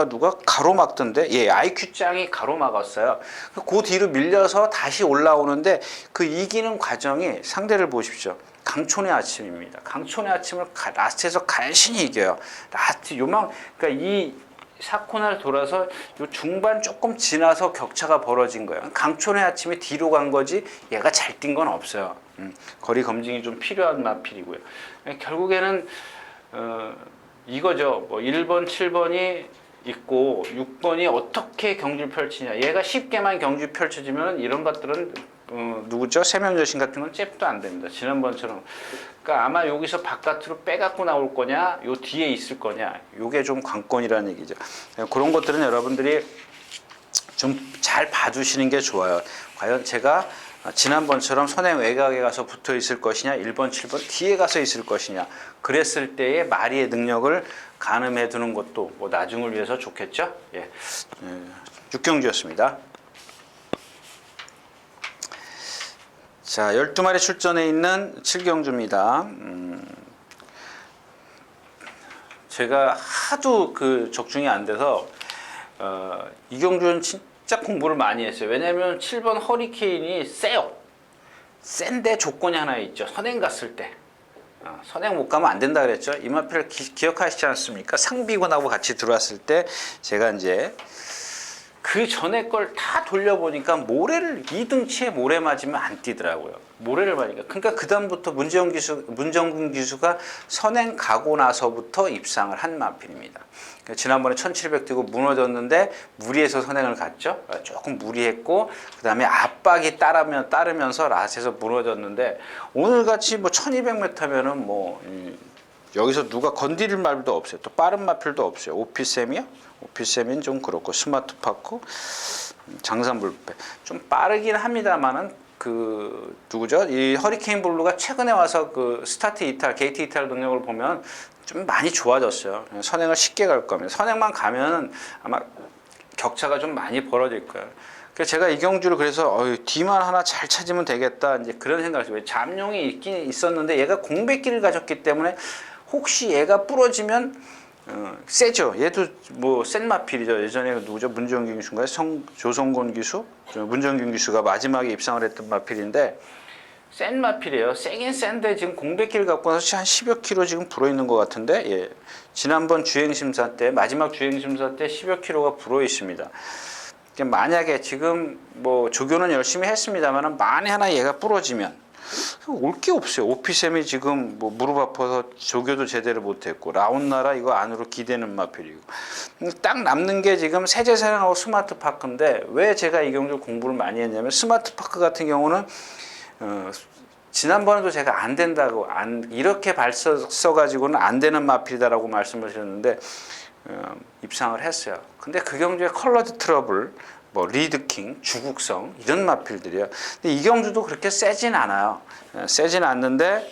누가 가로막던데 예, IQ 짱이 가로막았어요. 그 뒤로 밀려서 다시 올라오는데 그 이기는 과정이 상대를 보십시오. 강촌의 아침입니다. 강촌의 아침을 라스트에서 간신히 이겨요. 라스트 그러니까 이 사코나를 돌아서 요 중반 조금 지나서 격차가 벌어진 거예요. 강촌의 아침이 뒤로 간 거지 얘가 잘 뛴 건 없어요. 거리 검증이 좀 필요한 마필이고요. 결국에는 이거죠. 뭐 1번, 7번이 있고 6번이 어떻게 경주를 펼치냐. 얘가 쉽게만 경주 펼쳐지면 이런 것들은 누구죠? 세명여신 같은 건 잽도 안 됩니다. 지난번처럼. 그러니까 아마 여기서 바깥으로 빼갖고 나올 거냐, 요 뒤에 있을 거냐, 요게 좀 관건이라는 얘기죠. 그런 것들은 여러분들이 좀 잘 봐주시는 게 좋아요. 과연 제가 지난번처럼 선행 외곽에 가서 붙어 있을 것이냐, 1번, 7번 뒤에 가서 있을 것이냐, 그랬을 때의 마리의 능력을 가늠해 두는 것도 뭐 나중을 위해서 좋겠죠. 예. 6경주였습니다. 자, 12마리 출전해 있는 7경주입니다. 제가 하도 그 적중이 안 돼서 이 경주는 진짜 공부를 많이 했어요. 왜냐면 7번 허리케인이 세요. 센데 조건이 하나 있죠. 선행 갔을 때. 선행 못 가면 안 된다 그랬죠. 이마필을 기억하시지 않습니까? 상비군하고 같이 들어왔을 때 제가 이제 그 전에 걸 다 돌려보니까 모래를 2등치에 모래 맞으면 안 뛰더라고요. 모래를 맞으니까. 그러니까 그다음부터 문정근 기수가 선행 가고 나서부터 입상을 한 마필입니다. 그러니까 지난번에 1700 뛰고 무너졌는데 무리해서 선행을 갔죠. 조금 무리했고 그다음에 압박이 따르면서 라스에서 무너졌는데 오늘같이 뭐 1200m면은 뭐 여기서 누가 건드릴 말도 없어요. 또 빠른 마필도 없어요. 오피셈이요? 오피셈은 좀 그렇고 스마트 파크, 장산불패 좀 빠르긴 합니다만은 그 누구죠? 이 허리케인 블루가 최근에 와서 그 스타트 이탈, 게이트 이탈 능력을 보면 좀 많이 좋아졌어요. 선행을 쉽게 갈 겁니다. 선행만 가면 아마 격차가 좀 많이 벌어질 거예요. 그래서 제가 이 경주를 그래서 뒤만 하나 잘 찾으면 되겠다 이제 그런 생각을 했어요. 잠룡이 있긴 있었는데 얘가 공백기를 가졌기 때문에 혹시 얘가 부러지면 세죠. 얘도 뭐 센 마필이죠. 예전에 누구죠? 문정균 기수인가요? 조성곤 기수? 문정균 기수가 마지막에 입상을 했던 마필인데 센 마필이에요. 세긴 센데 지금 공백기를 갖고 나서 한 10여 킬로 지금 불어있는 것 같은데 지난번 주행심사 때 마지막 주행심사 때 10여 킬로가 불어 있습니다. 만약에 지금 뭐 조교는 열심히 했습니다만 만에 하나 얘가 부러지면 올 게 없어요. 오피셈이 지금 뭐 무릎 아파서 조교도 제대로 못했고 라온나라 이거 안으로 기대는 마필이고 딱 남는 게 지금 세제사랑하고 스마트파크인데 왜 제가 이 경주 공부를 많이 했냐면 스마트파크 같은 경우는 지난번에도 제가 안 된다고 이렇게 써가지고는 안 되는 마필이다라고 말씀을 드렸는데 입상을 했어요. 근데 그 경주에 컬러드 트러블 뭐 리드킹, 주국성 이런 마필들이야. 근데 이 경주도 그렇게 세진 않아요. 세진 않는데,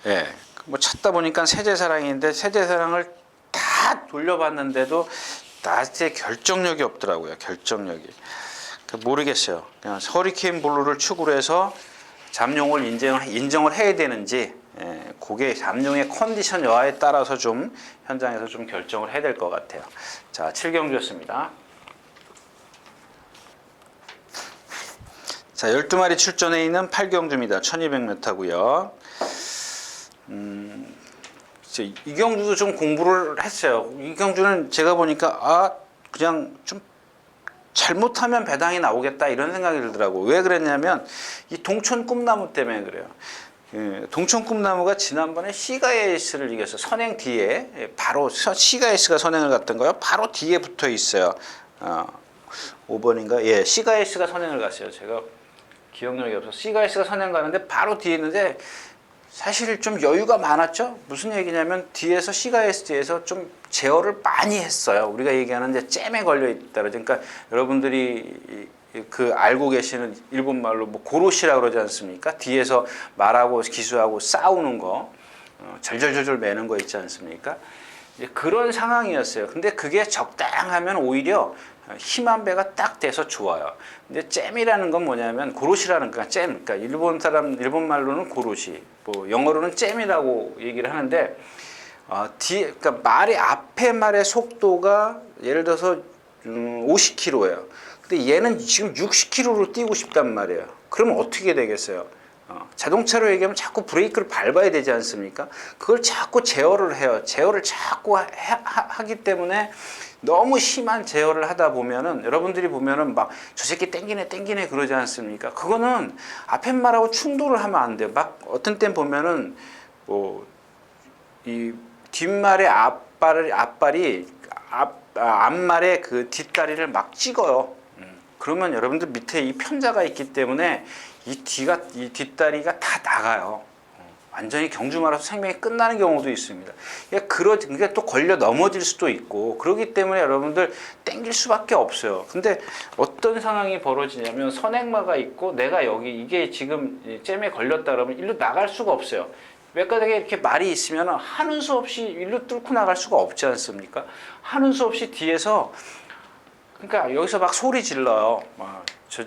예, 뭐 찾다 보니까 세제사랑인데 세제사랑을 다 돌려봤는데도 나한테 결정력이 없더라고요. 결정력이. 모르겠어요. 그냥 허리케인 블루를 축으로 해서 잠룡을 인정을 해야 되는지, 예, 그게 잠룡의 컨디션 여하에 따라서 좀 현장에서 좀 결정을 해야 될 것 같아요. 자, 7경주였습니다. 자, 12마리 출전해 있는 8경주입니다. 1200m고요. 이 경주도 좀 공부를 했어요. 이 경주는 제가 보니까 그냥 좀 잘못하면 배당이 나오겠다 이런 생각이 들더라고. 왜 그랬냐면 이 동촌 꿈나무 때문에 그래요. 동촌 꿈나무가 지난번에 시가에이스를 이겨서 선행 뒤에 바로 시가에이스가 선행을 갔던 거요. 바로 뒤에 붙어 있어요. 5번인가? 예, 시가에이스가 선행을 갔어요. 제가 기억력이 없어서 시가에이스가 선행 가는데 바로 뒤에 있는데 사실 좀 여유가 많았죠. 무슨 얘기냐면 뒤에서 시가에이스에서 좀 제어를 많이 했어요. 우리가 얘기하는 이제 잼에 걸려 있다. 그러니까 여러분들이 그 알고 계시는 일본 말로 뭐 고로시라고 그러지 않습니까? 뒤에서 말하고 기수하고 싸우는 거, 절절절절 매는 거 있지 않습니까? 이제 그런 상황이었어요. 근데 그게 적당하면 오히려 힘한 배가 딱 돼서 좋아요. 근데 잼이라는 건 뭐냐면 고로시라는 거야. 잼. 그러니까 일본 말로는 고로시, 뭐 영어로는 잼이라고 얘기를 하는데 그러니까 말의 앞에 말의 속도가 예를 들어서 50km예요. 근데 얘는 지금 60km로 뛰고 싶단 말이에요. 그러면 어떻게 되겠어요? 자동차로 얘기하면 자꾸 브레이크를 밟아야 되지 않습니까? 그걸 자꾸 제어를 해요. 제어를 자꾸 하기 때문에 너무 심한 제어를 하다 보면은 여러분들이 보면은 막 저 새끼 땡기네 그러지 않습니까? 그거는 앞에 말하고 충돌을 하면 안 돼요. 막 어떤 땐 보면은 뭐 이 뒷말의 앞발이 앞말의 그 뒷다리를 막 찍어요. 그러면 여러분들 밑에 이 편자가 있기 때문에 이 뒷다리가 다 나가요. 완전히 경주 말아서 생명이 끝나는 경우도 있습니다. 그러니까 또 걸려 넘어질 수도 있고 그렇기 때문에 여러분들 땡길 수밖에 없어요. 근데 어떤 상황이 벌어지냐면 선행마가 있고 내가 이게 지금 잼에 걸렸다 그러면 일로 나갈 수가 없어요. 외과닥에 이렇게 말이 있으면 하는 수 없이 일로 뚫고 나갈 수가 없지 않습니까? 하는 수 없이 뒤에서 그러니까 여기서 막 소리 질러요.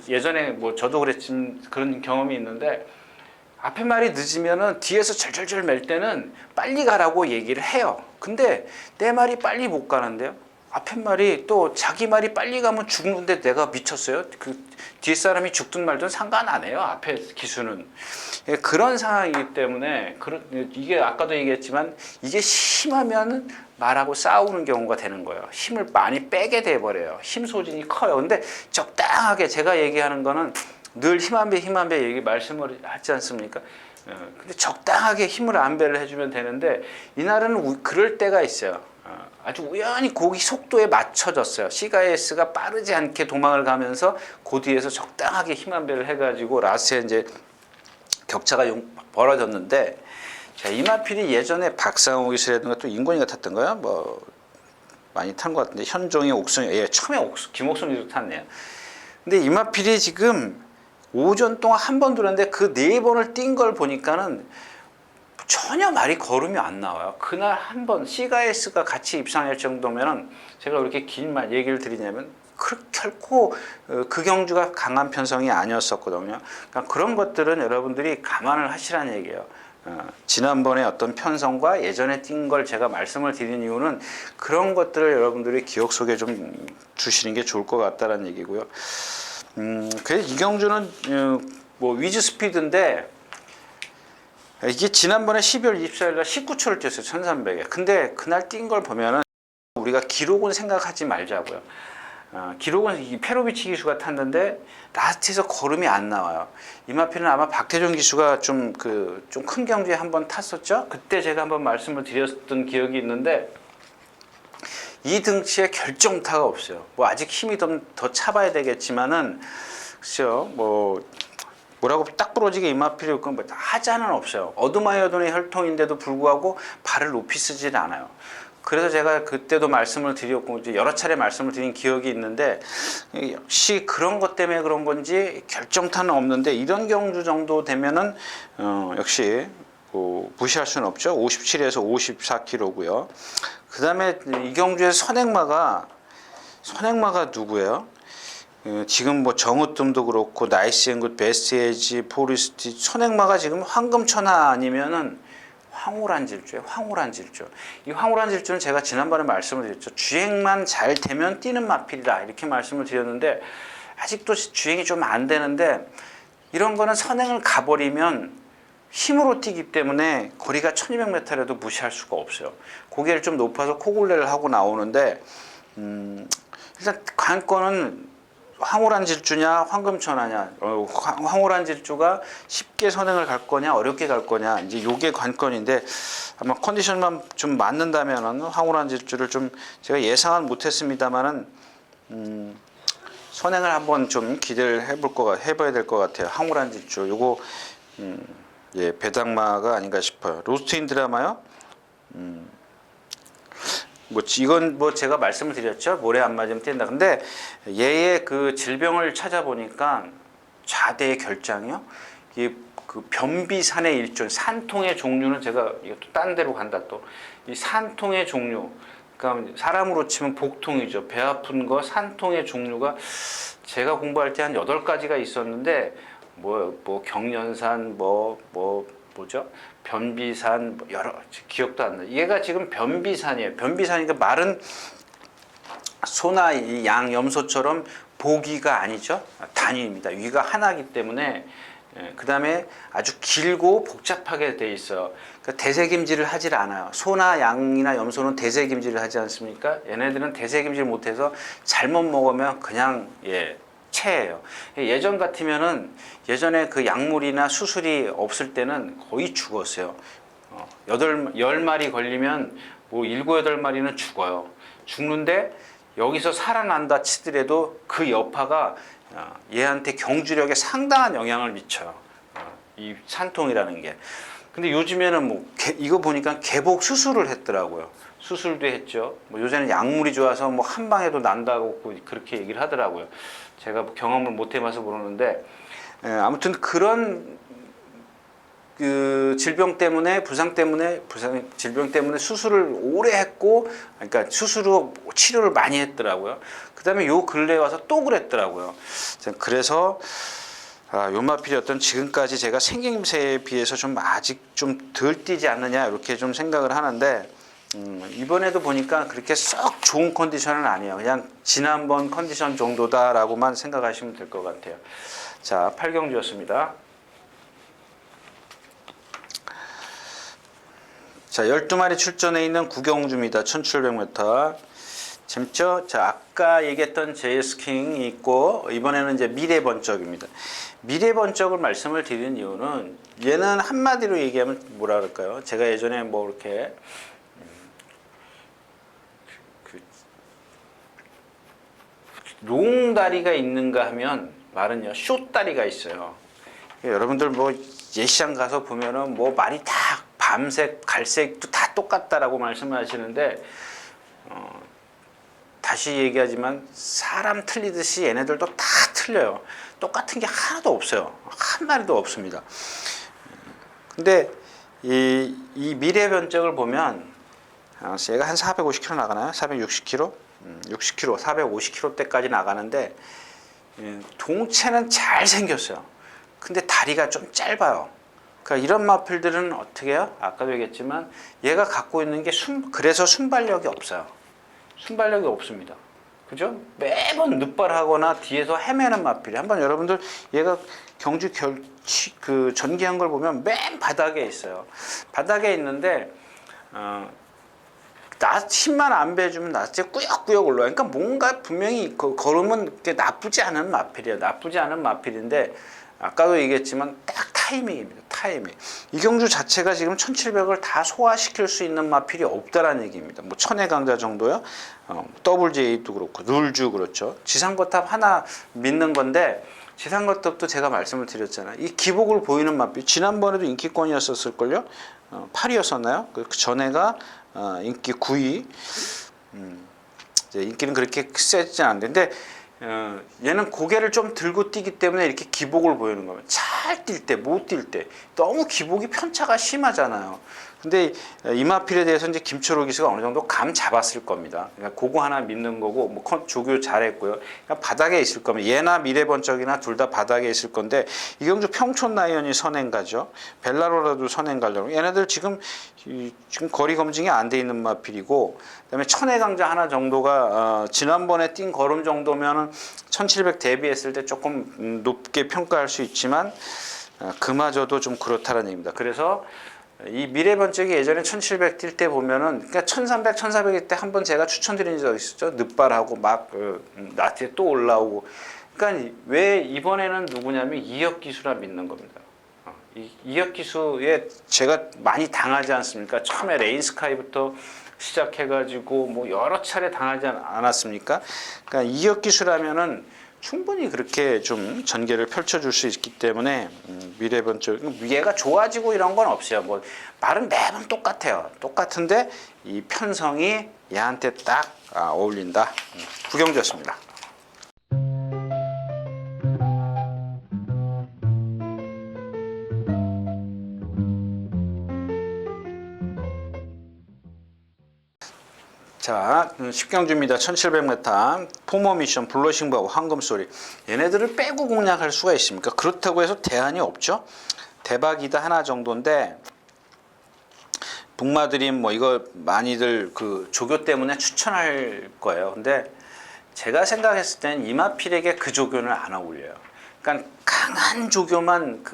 예전에 뭐 저도 그랬지만 그런 경험이 있는데 앞에 말이 늦으면은 뒤에서 절절절 맬 때는 빨리 가라고 얘기를 해요. 근데 내 말이 빨리 못 가는데요. 앞에 말이 또 자기 말이 빨리 가면 죽는데 내가 미쳤어요. 그 뒤에 사람이 죽든 말든 상관 안 해요. 앞에 기수는. 그런 상황이기 때문에 이게 아까도 얘기했지만 이게 심하면 말하고 싸우는 경우가 되는 거예요. 힘을 많이 빼게 돼 버려요. 힘 소진이 커요. 근데 적당하게 제가 얘기하는 거는 늘 힘한 배 얘기 말씀을 하지 않습니까? 근데 적당하게 힘을 안배를 해주면 되는데 이날은 그럴 때가 있어요. 아주 우연히 고기 속도에 맞춰졌어요. 시가에스가 빠르지 않게 도망을 가면서 그 뒤에서 적당하게 힘 안배를 해가지고 라스에 이제 격차가 벌어졌는데 자, 이마필이 예전에 박상호 기술이라든가 또 인권이가 탔던 거야? 뭐 많이 탄 것 같은데 현종이 옥성이 처음에 김옥성이도 탔네요. 근데 이마필이 지금 오전 동안 한 번 돌았는데 그 4번을 뛴 걸 보니까는 전혀 말이 걸음이 안 나와요. 그날 한 번 시가에스가 같이 입상할 정도면은 제가 그렇게 긴 말 얘기를 드리냐면 결코 그 경주가 강한 편성이 아니었었거든요. 그러니까 그런 것들은 여러분들이 감안을 하시라는 얘기예요. 지난번에 어떤 편성과 예전에 뛴 걸 제가 말씀을 드린 이유는 그런 것들을 여러분들이 기억 속에 좀 두시는 게 좋을 것 같다는 얘기고요. 그래서 이 경주는 뭐 위즈 스피드인데 이게 지난번에 12월 24일 날 19초를 뛰었어요. 1300에. 근데 그날 뛴 걸 보면은 우리가 기록은 생각하지 말자고요. 기록은 이 페로비치 기수가 탔는데 라스트에서 걸음이 안 나와요. 이 마필은 아마 박태종 기수가 좀 큰 경주에 한번 탔었죠. 그때 제가 한번 말씀을 드렸던 기억이 있는데 이 등치에 결정타가 없어요. 뭐 아직 힘이 더 차봐야 되겠지만은 그죠. 뭐라고 딱 부러지게 이마필이 없고 뭐 하자는 없어요. 어드마이어돈의 혈통인데도 불구하고 발을 높이 쓰지는 않아요. 그래서 제가 그때도 말씀을 드렸고 이제 여러 차례 말씀을 드린 기억이 있는데 역시 그런 것 때문에 그런 건지 결정타는 없는데 이런 경주 정도 되면은 역시 무시할 수는 없죠. 57에서 54kg고요. 그 다음에 이 경주의 선행마가 누구예요? 지금 뭐 정우뜸도 그렇고 나이스 앤굿, 베스트 에이지, 포리스티 선행마가 지금 황금천하 아니면은 황홀한 질주예요. 황홀한 질주. 이 황홀한 질주는 제가 지난번에 말씀을 드렸죠. 주행만 잘 되면 뛰는 마필이다 이렇게 말씀을 드렸는데 아직도 주행이 좀 안 되는데 이런 거는 선행을 가버리면 힘으로 뛰기 때문에 거리가 1200m라도 무시할 수가 없어요. 고개를 좀 높아서 코굴레를 하고 나오는데 일단 관건은 황홀한 질주냐 황금천하냐 황홀한 질주가 쉽게 선행을 갈 거냐 어렵게 갈 거냐 이제 요게 관건인데 아마 컨디션만 좀 맞는다면은 황홀한 질주를 좀 제가 예상은 못했습니다만은 선행을 한번 좀 기대를 해봐야 될 것 같아요. 황홀한 질주 요거 예 배당마가 아닌가 싶어요. 로스트인 드라마요. 이건 제가 말씀을 드렸죠. 모래 안 맞으면 뛴다. 근데 얘의 그 질병을 찾아보니까 좌대의 결장이요. 이 그 변비산의 일종, 산통의 종류는 제가 이것도 딴 데로 간다 또. 이 산통의 종류. 그러니까 사람으로 치면 복통이죠. 배 아픈 거 산통의 종류가 제가 공부할 때 한 8가지가 있었는데 경련산 뭐죠? 변비산 여러 기억도 안 나요. 얘가 지금 변비산이에요. 변비산이니까 말은 소나 이 양 염소처럼 보기가 아니죠. 단위입니다. 위가 하나이기 때문에 그 다음에 아주 길고 복잡하게 돼 있어요. 그러니까 대세김질을 하질 않아요. 소나 양이나 염소는 대세김질을 하지 않습니까? 얘네들은 대세김질 못해서 잘못 먹으면 그냥 체예요. 예전 같으면은 예전에 그 약물이나 수술이 없을 때는 거의 죽었어요. 10마리 걸리면 뭐 7, 8마리는 죽어요. 죽는데 여기서 살아난다 치더라도 그 여파가 얘한테 경주력에 상당한 영향을 미쳐요. 이 산통이라는 게. 근데 요즘에는 이거 보니까 개복 수술을 했더라고요. 수술도 했죠. 요새는 약물이 좋아서 한 방에도 난다고 그렇게 얘기를 하더라고요. 제가 경험을 못 해봐서 모르는데 아무튼 그런 그 질병 때문에 질병 때문에 수술을 오래 했고 그러니까 수술로 치료를 많이 했더라고요. 그다음에 요 근래에 와서 또 그랬더라고요. 그래서 요마필이 어떤 지금까지 제가 생김새에 비해서 좀 아직 좀 덜 뛰지 않느냐 이렇게 좀 생각을 하는데 이번에도 보니까 그렇게 썩 좋은 컨디션은 아니에요. 그냥 지난번 컨디션 정도다라고만 생각하시면 될 것 같아요. 자, 8경주였습니다. 자, 12마리 출전해 있는 9경주입니다. 1700m. 재밌죠? 자, 아까 얘기했던 JS킹이 있고 이번에는 이제 미래번쩍입니다. 미래번쩍을 말씀을 드리는 이유는 얘는 한마디로 얘기하면 뭐라 그럴까요? 제가 예전에 이렇게 롱다리가 있는가 하면 말은요 숏다리가 있어요. 여러분들 예시장 가서 보면은 말이 다 밤색, 갈색도 다 똑같다라고 말씀을 하시는데 다시 얘기하지만 사람 틀리듯이 얘네들도 다 틀려요. 똑같은 게 하나도 없어요. 한 마리도 없습니다. 근데 이 미래변적을 보면 얘가 한 450km 나가나요? 460km? 60km, 450km대까지 나가는데 동체는 잘 생겼어요. 근데 다리가 좀 짧아요. 그러니까 이런 마필들은 어떻게 해요? 아까도 얘기했지만 얘가 갖고 있는 게 그래서 순발력이 없어요. 순발력이 없습니다. 그죠? 매번 늑발하거나 뒤에서 헤매는 마필이. 한번 여러분들 얘가 경주 전기한 걸 보면 맨 바닥에 있어요. 바닥에 있는데 힘만 안 빼주면 낮에 꾸역꾸역 올라요. 그러니까 뭔가 분명히 걸으면 나쁘지 않은 마필이에요. 나쁘지 않은 마필인데 아까도 얘기했지만 딱 타이밍입니다. 타이밍. 이경주 자체가 지금 1700을 다 소화시킬 수 있는 마필이 없다라는 얘기입니다. 뭐 천의 강자 정도요. WJ도 그렇고 룰주 그렇죠. 지상거탑 하나 믿는 건데 지상거탑도 제가 말씀을 드렸잖아요. 이 기복을 보이는 마필 지난번에도 인기권이었었을걸요. 8위였었나요? 그 전에가 인기 9위. 이제 인기는 그렇게 세지 않는데 얘는 고개를 좀 들고 뛰기 때문에 이렇게 기복을 보이는 거예요. 잘 뛸 때, 못 뛸 때 너무 기복이 편차가 심하잖아요. 근데 이마필에 대해서 이제 김철호 기수가 어느 정도 감 잡았을 겁니다. 그러니까 그거 하나 믿는 거고 뭐 조교 잘했고요. 그러니까 바닥에 있을 겁니다. 얘나 미래번쩍이나 둘 다 바닥에 있을 건데 이경주 평촌 라이언이 선행가죠. 벨라로라도 선행가려고. 얘네들 지금 거리 검증이 안 돼 있는 마필이고 그다음에 천의 강자 하나 정도가 지난번에 뛴 걸음 정도면은 1700 대비했을 때 조금 높게 평가할 수 있지만 그마저도 좀 그렇다는 얘기입니다. 그래서 이 미래번쩍이 예전에 1700 뛸 때 보면은 그러니까 1300, 1400일 때 한번 제가 추천드린 적 있었죠. 늪발하고 막 나트에 또 올라오고. 그러니까 왜 이번에는 누구냐면 이혁 기수라 믿는 겁니다. 이혁 기수에 제가 많이 당하지 않습니까? 처음에 레인스카이부터 시작해가지고 뭐 여러 차례 당하지 않았습니까? 그러니까 이혁 기수라면은 충분히 그렇게 좀 전개를 펼쳐줄 수 있기 때문에 미래번쩍 얘가 좋아지고 이런 건 없어요. 뭐 말은 매번 똑같아요. 똑같은데 이 편성이 얘한테 딱 어울린다. 구경졌습니다. 자, 10경주입니다. 1700m 포모 미션, 블러싱부하고 황금소리. 얘네들을 빼고 공략할 수가 있습니까? 그렇다고 해서 대안이 없죠. 대박이다 하나 정도인데 북마드림 뭐 이거 많이들 그 조교 때문에 추천할 거예요. 근데 제가 생각했을 때는 이마필에게 그 조교는 안 어울려요. 그러니까 강한 조교만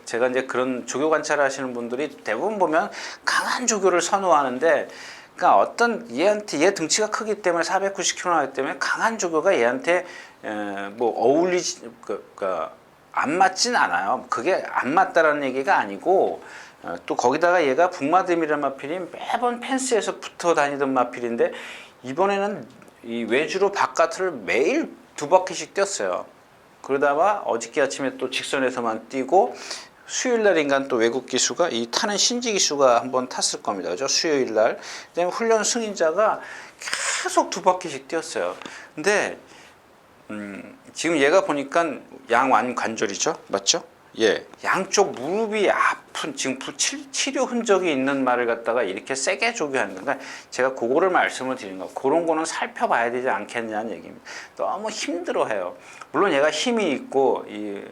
제가 이제 그런 조교 관찰하시는 분들이 대부분 보면 강한 조교를 선호하는데 그러니까 어떤 얘한테 얘 등치가 크기 때문에 490kg 나기 때문에 강한 조교가 얘한테 뭐 어울리지 안 맞진 않아요. 그게 안 맞다라는 얘기가 아니고 또 거기다가 얘가 북마드림이라는 마필이 매번 펜스에서 붙어 다니던 마필인데 이번에는 이 외주로 바깥을 매일 2바퀴씩 뛰었어요. 그러다가 어저께 아침에 또 직선에서만 뛰고 수요일날 인간 또 외국 기수가 이 타는 신지 기수가 한번 탔을 겁니다. 그죠? 수요일날. 그다음에 훈련 승인자가 계속 2바퀴씩 뛰었어요. 근데 지금 얘가 보니까 양완 관절이죠, 맞죠? 예, 양쪽 무릎이 아픈 지금 치료 흔적이 있는 말을 갖다가 이렇게 세게 조교하는 건가? 제가 그거를 말씀을 드리는 거. 그런 거는 살펴봐야 되지 않겠냐는 얘기입니다. 너무 힘들어해요. 물론 얘가 힘이 있고 이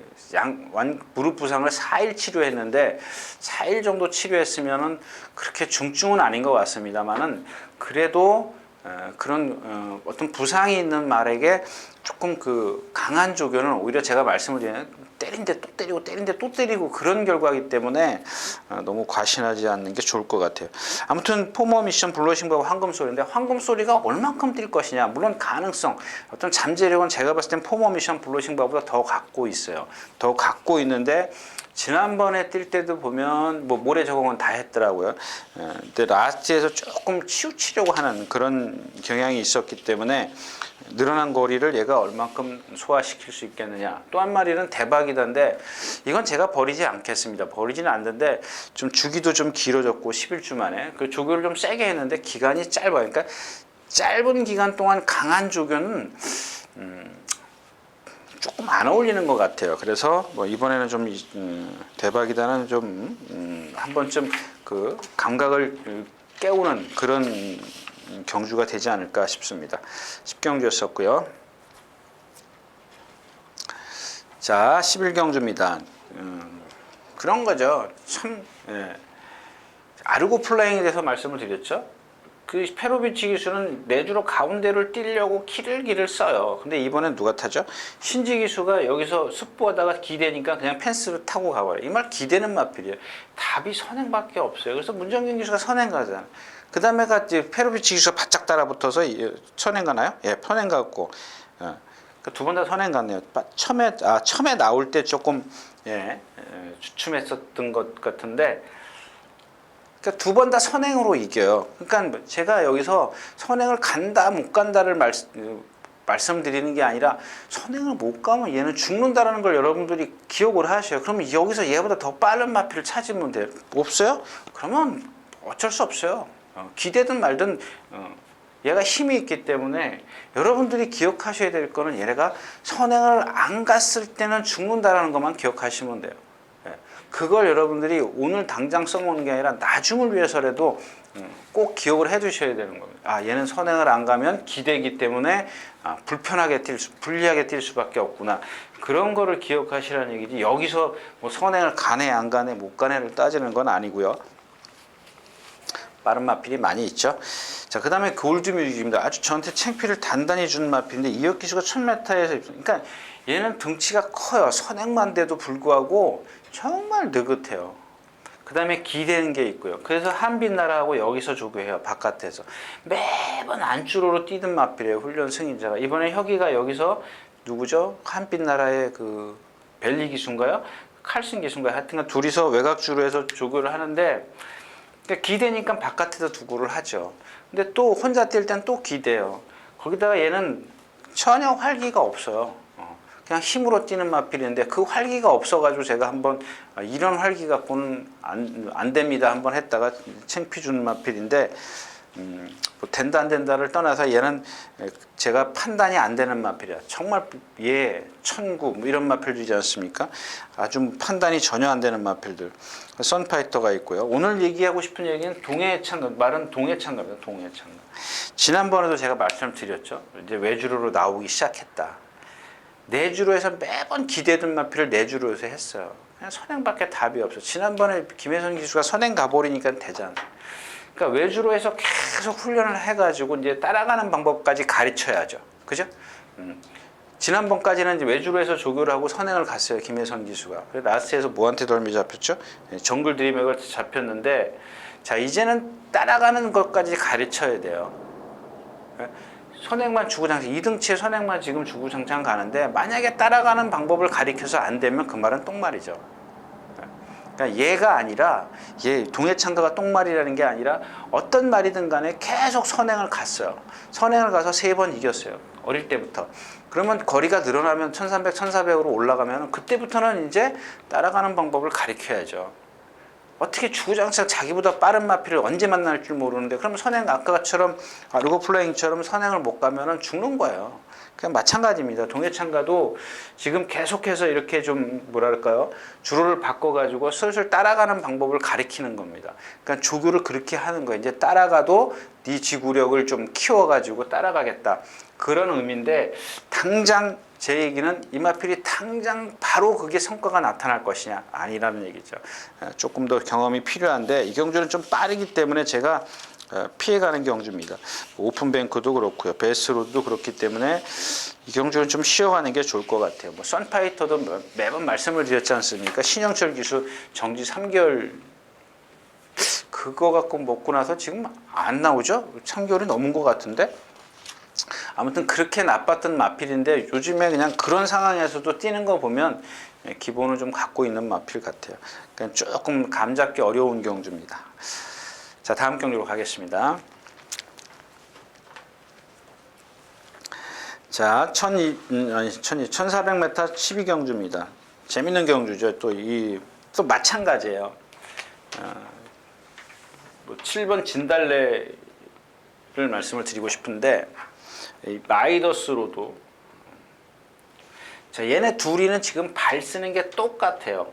무릎 부상을 4일 치료했는데 4일 정도 치료했으면은 그렇게 중증은 아닌 것 같습니다만은 그래도 그런 어떤 부상이 있는 말에게 조금 강한 조교는 오히려 제가 말씀을 드리는 때린데 또 때리고 때린데 또 때리고 그런 결과이기 때문에 너무 과신하지 않는 게 좋을 것 같아요. 아무튼 포모 미션 블러싱과 황금소리인데 황금소리가 얼만큼 뛸 것이냐 물론 가능성 어떤 잠재력은 제가 봤을 땐 포모 미션 블러싱보다 더 갖고 있어요. 더 갖고 있는데 지난번에 뛸 때도 보면 뭐 모래 적응은 다 했더라고요. 근데 라스트에서 조금 치우치려고 하는 그런 경향이 있었기 때문에 늘어난 거리를 얘가 얼만큼 소화시킬 수 있겠느냐. 또 한 마리는 대박이던데 이건 제가 버리지 않겠습니다. 버리지는 않는데 좀 주기도 좀 길어졌고 11주 만에 그 조교를 좀 세게 했는데 기간이 짧아요. 그러니까 짧은 기간 동안 강한 조교는 조금 안 어울리는 것 같아요. 그래서 뭐 이번에는 좀 대박이다는 좀 한 번쯤 감각을 깨우는 그런 경주가 되지 않을까 싶습니다. 10경주였었고요. 자, 11경주입니다. 그런 거죠. 참 아르고 플라잉에 대해서 말씀을 드렸죠. 그 페로비치 기수는 내주로 가운데를 뛰려고 기를 써요. 근데 이번엔 누가 타죠? 신지 기수가 여기서 습부하다가 기대니까 그냥 펜스를 타고 가버려요. 이 말 기대는 마필이에요. 답이 선행밖에 없어요. 그래서 문정균 기수가 선행 가잖아요. 그 다음에가 이제 페로비치 기수가 바짝 달아붙어서 선행 가나요? 예, 선행 갔고, 두 번 다 선행 갔네요. 처음에 나올 때 조금 주춤했었던 것 같은데, 그러니까 두 번 다 선행으로 이겨요. 그러니까 제가 여기서 선행을 간다 못 간다를 말씀드리는 게 아니라 선행을 못 가면 얘는 죽는다라는 걸 여러분들이 기억을 하셔요. 그러면 여기서 얘보다 더 빠른 마필을 찾으면 돼요. 없어요? 그러면 어쩔 수 없어요. 기대든 말든 얘가 힘이 있기 때문에 여러분들이 기억하셔야 될 거는 얘가 선행을 안 갔을 때는 죽는다라는 것만 기억하시면 돼요. 그걸 여러분들이 오늘 당장 써먹는 게 아니라 나중을 위해서라도 꼭 기억을 해 두셔야 되는 겁니다. 아, 얘는 선행을 안 가면 기대기 때문에 불리하게 뛸 수밖에 없구나. 그런 거를 기억하시라는 얘기지, 여기서 뭐 선행을 가네 안 가네 못 가네를 따지는 건 아니고요. 빠른 마필이 많이 있죠. 자, 그 다음에 골드뮤직입니다. 아주 저한테 챙피를 단단히 준 마필인데 이혁 기수가 1000m에서, 그러니까 얘는 등치가 커요. 선행만 돼도 불구하고 정말 느긋해요. 그 다음에 기대는 게 있고요. 그래서 한빛나라하고 여기서 조교해요. 바깥에서 매번 안주로로 뛰던 마필이에요. 훈련 승인자가. 이번에 혁이가 여기서 누구죠? 한빛나라의 그 벨리 기수인가요? 칼슨 기수인가요? 하여튼간 둘이서 외곽주로 해서 조교를 하는데, 그러니까 기대니까 바깥에서 두고를 하죠. 근데 또 혼자 뛸 땐 또 기대요. 거기다가 얘는 전혀 활기가 없어요. 그냥 힘으로 뛰는 마필인데 그 활기가 없어가지고 제가 한번 이런 활기 갖고는 안 됩니다 한번 했다가 창피 준 마필인데, 뭐 된다 안 된다를 떠나서 얘는 제가 판단이 안 되는 마필이야. 정말 천구 뭐 이런 마필들이지 않습니까? 아주 판단이 전혀 안 되는 마필들. 선파이터가 있고요. 오늘 얘기하고 싶은 얘기는 동해창갑, 말은 동해창갑입니다. 동해창갑. 지난번에도 제가 말씀드렸죠. 이제 외주로로 나오기 시작했다. 내주로에서 매번 기대던 마필을 내주로에서 했어요. 그냥 선행밖에 답이 없어. 지난번에 김혜선 기수가 선행 가버리니까 되잖아. 그러니까 외주로에서 계속 훈련을 해가지고 이제 따라가는 방법까지 가르쳐야죠. 그죠? 지난번까지는 이제 외주로에서 조교를 하고 선행을 갔어요. 김혜선 기수가. 그래서 라스트에서 뭐한테 덜미 잡혔죠? 정글 드림에 잡혔는데, 자, 이제는 따라가는 것까지 가르쳐야 돼요. 선행만 주구장창 2등치의 선행만 지금 주구장창 가는데, 만약에 따라가는 방법을 가리켜서 안 되면 그 말은 똥말이죠. 그러니까 얘가 아니라, 얘 동해창가가 똥말이라는 게 아니라 어떤 말이든 간에 계속 선행을 갔어요. 선행을 가서 3번 이겼어요. 어릴 때부터. 그러면 거리가 늘어나면 1300, 1400으로 올라가면 그때부터는 이제 따라가는 방법을 가리켜야죠. 어떻게 주구장창 자기보다 빠른 마필을 언제 만날 줄 모르는데, 그럼 선행 아까처럼 루거플레잉처럼 선행을 못 가면은 죽는 거예요. 그냥 마찬가지입니다. 동해창가도 지금 계속해서 이렇게 좀 뭐랄까요, 주로를 바꿔가지고 슬슬 따라가는 방법을 가리키는 겁니다. 그러니까 조교를 그렇게 하는 거예요. 이제 따라가도 네 지구력을 좀 키워가지고 따라가겠다, 그런 의미인데, 당장 제 얘기는 이 마필이 당장 바로 그게 성과가 나타날 것이냐, 아니라는 얘기죠. 조금 더 경험이 필요한데 이 경주는 좀 빠르기 때문에 제가 피해가는 경주입니다. 오픈뱅크도 그렇고요, 베이스로드도 그렇기 때문에 이 경주는 좀 쉬어가는 게 좋을 것 같아요. 뭐 선파이터도 매번 말씀을 드렸지 않습니까? 신영철 기수 정지 3개월 그거 갖고 먹고 나서 지금 안 나오죠? 3개월이 넘은 것 같은데. 아무튼 그렇게 나빴던 마필인데 요즘에 그냥 그런 상황에서도 뛰는 거 보면 기본을 좀 갖고 있는 마필 같아요. 그러니까 조금 감 잡기 어려운 경주입니다. 자, 다음 경주로 가겠습니다. 자, 1400m 12경주입니다. 재밌는 경주죠. 또 마찬가지예요. 뭐 7번 진달래를 말씀을 드리고 싶은데, 마이더스로도, 자, 얘네 둘이는 지금 발 쓰는 게 똑같아요.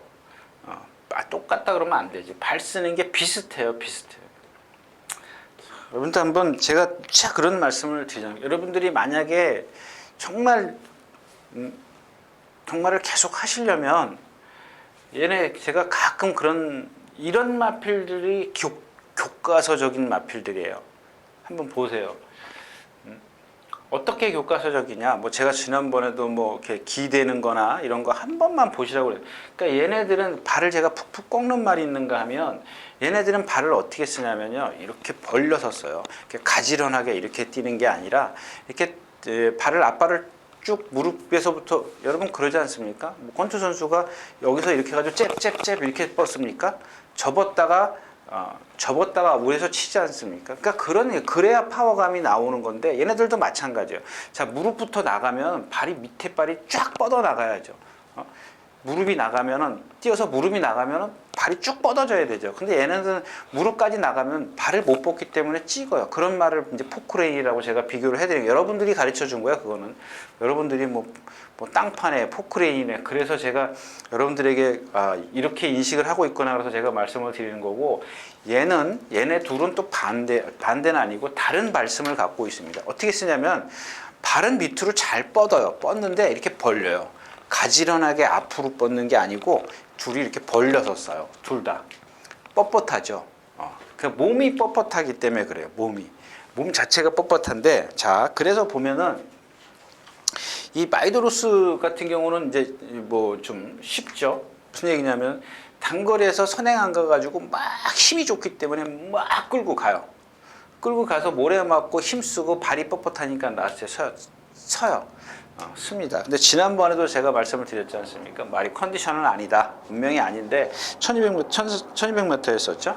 똑같다 그러면 안 되지. 발 쓰는 게 비슷해요. 여러분들 한번 제가 그런 말씀을 드리자면, 여러분들이 만약에 정말을 계속 하시려면, 얘네 제가 가끔 이런 마필들이 교과서적인 마필들이에요. 한번 보세요. 어떻게 교과서적이냐? 뭐 제가 지난번에도 뭐 이렇게 기대는 거나 이런 거 한 번만 보시라고 그래요. 그러니까 얘네들은 발을 제가 푹푹 꺾는 말이 있는가 하면 얘네들은 발을 어떻게 쓰냐면요. 이렇게 벌려서 써요. 이렇게 가지런하게 이렇게 뛰는 게 아니라 이렇게 발을 앞발을 쭉 무릎에서부터 여러분 그러지 않습니까? 뭐 권투 선수가 여기서 이렇게 가지고 잽잽잽 이렇게 뻗습니까? 접었다가 위에서 치지 않습니까? 그러니까 그래야 파워감이 나오는 건데 얘네들도 마찬가지예요. 자, 무릎부터 나가면 발이 밑에 발이 쫙 뻗어 나가야죠. 무릎이 나가면은 뛰어서 무릎이 나가면은 발이 쭉 뻗어져야 되죠. 근데 얘네들은 무릎까지 나가면 발을 못 뻗기 때문에 찍어요. 그런 말을 이제 포크레인이라고 제가 비교를 해드리는 여러분들이 가르쳐 준 거야. 그거는 여러분들이 뭐 땅판에 포크레인이네. 그래서 제가 여러분들에게 이렇게 인식을 하고 있구나 그래서 제가 말씀을 드리는 거고 얘네 둘은 또 반대는 아니고 다른 말씀을 갖고 있습니다. 어떻게 쓰냐면 발은 밑으로 잘 뻗어요. 뻗는데 이렇게 벌려요. 가지런하게 앞으로 뻗는 게 아니고 둘이 이렇게 벌려서 써요. 둘 다 뻣뻣하죠. 그 몸이 뻣뻣하기 때문에 그래요. 몸 자체가 뻣뻣한데 자 그래서 보면은 이 마이도로스 같은 경우는 이제 뭐 좀 쉽죠. 무슨 얘기냐면 단거리에서 선행 안 가가지고 막 힘이 좋기 때문에 막 끌고 가요. 끌고 가서 모래 맞고 힘쓰고 발이 뻣뻣하니까 나한테 서요. 씁니다. 근데 지난번에도 제가 말씀을 드렸지 않습니까? 말이 컨디션은 아니다. 분명히 아닌데 1200m였었죠.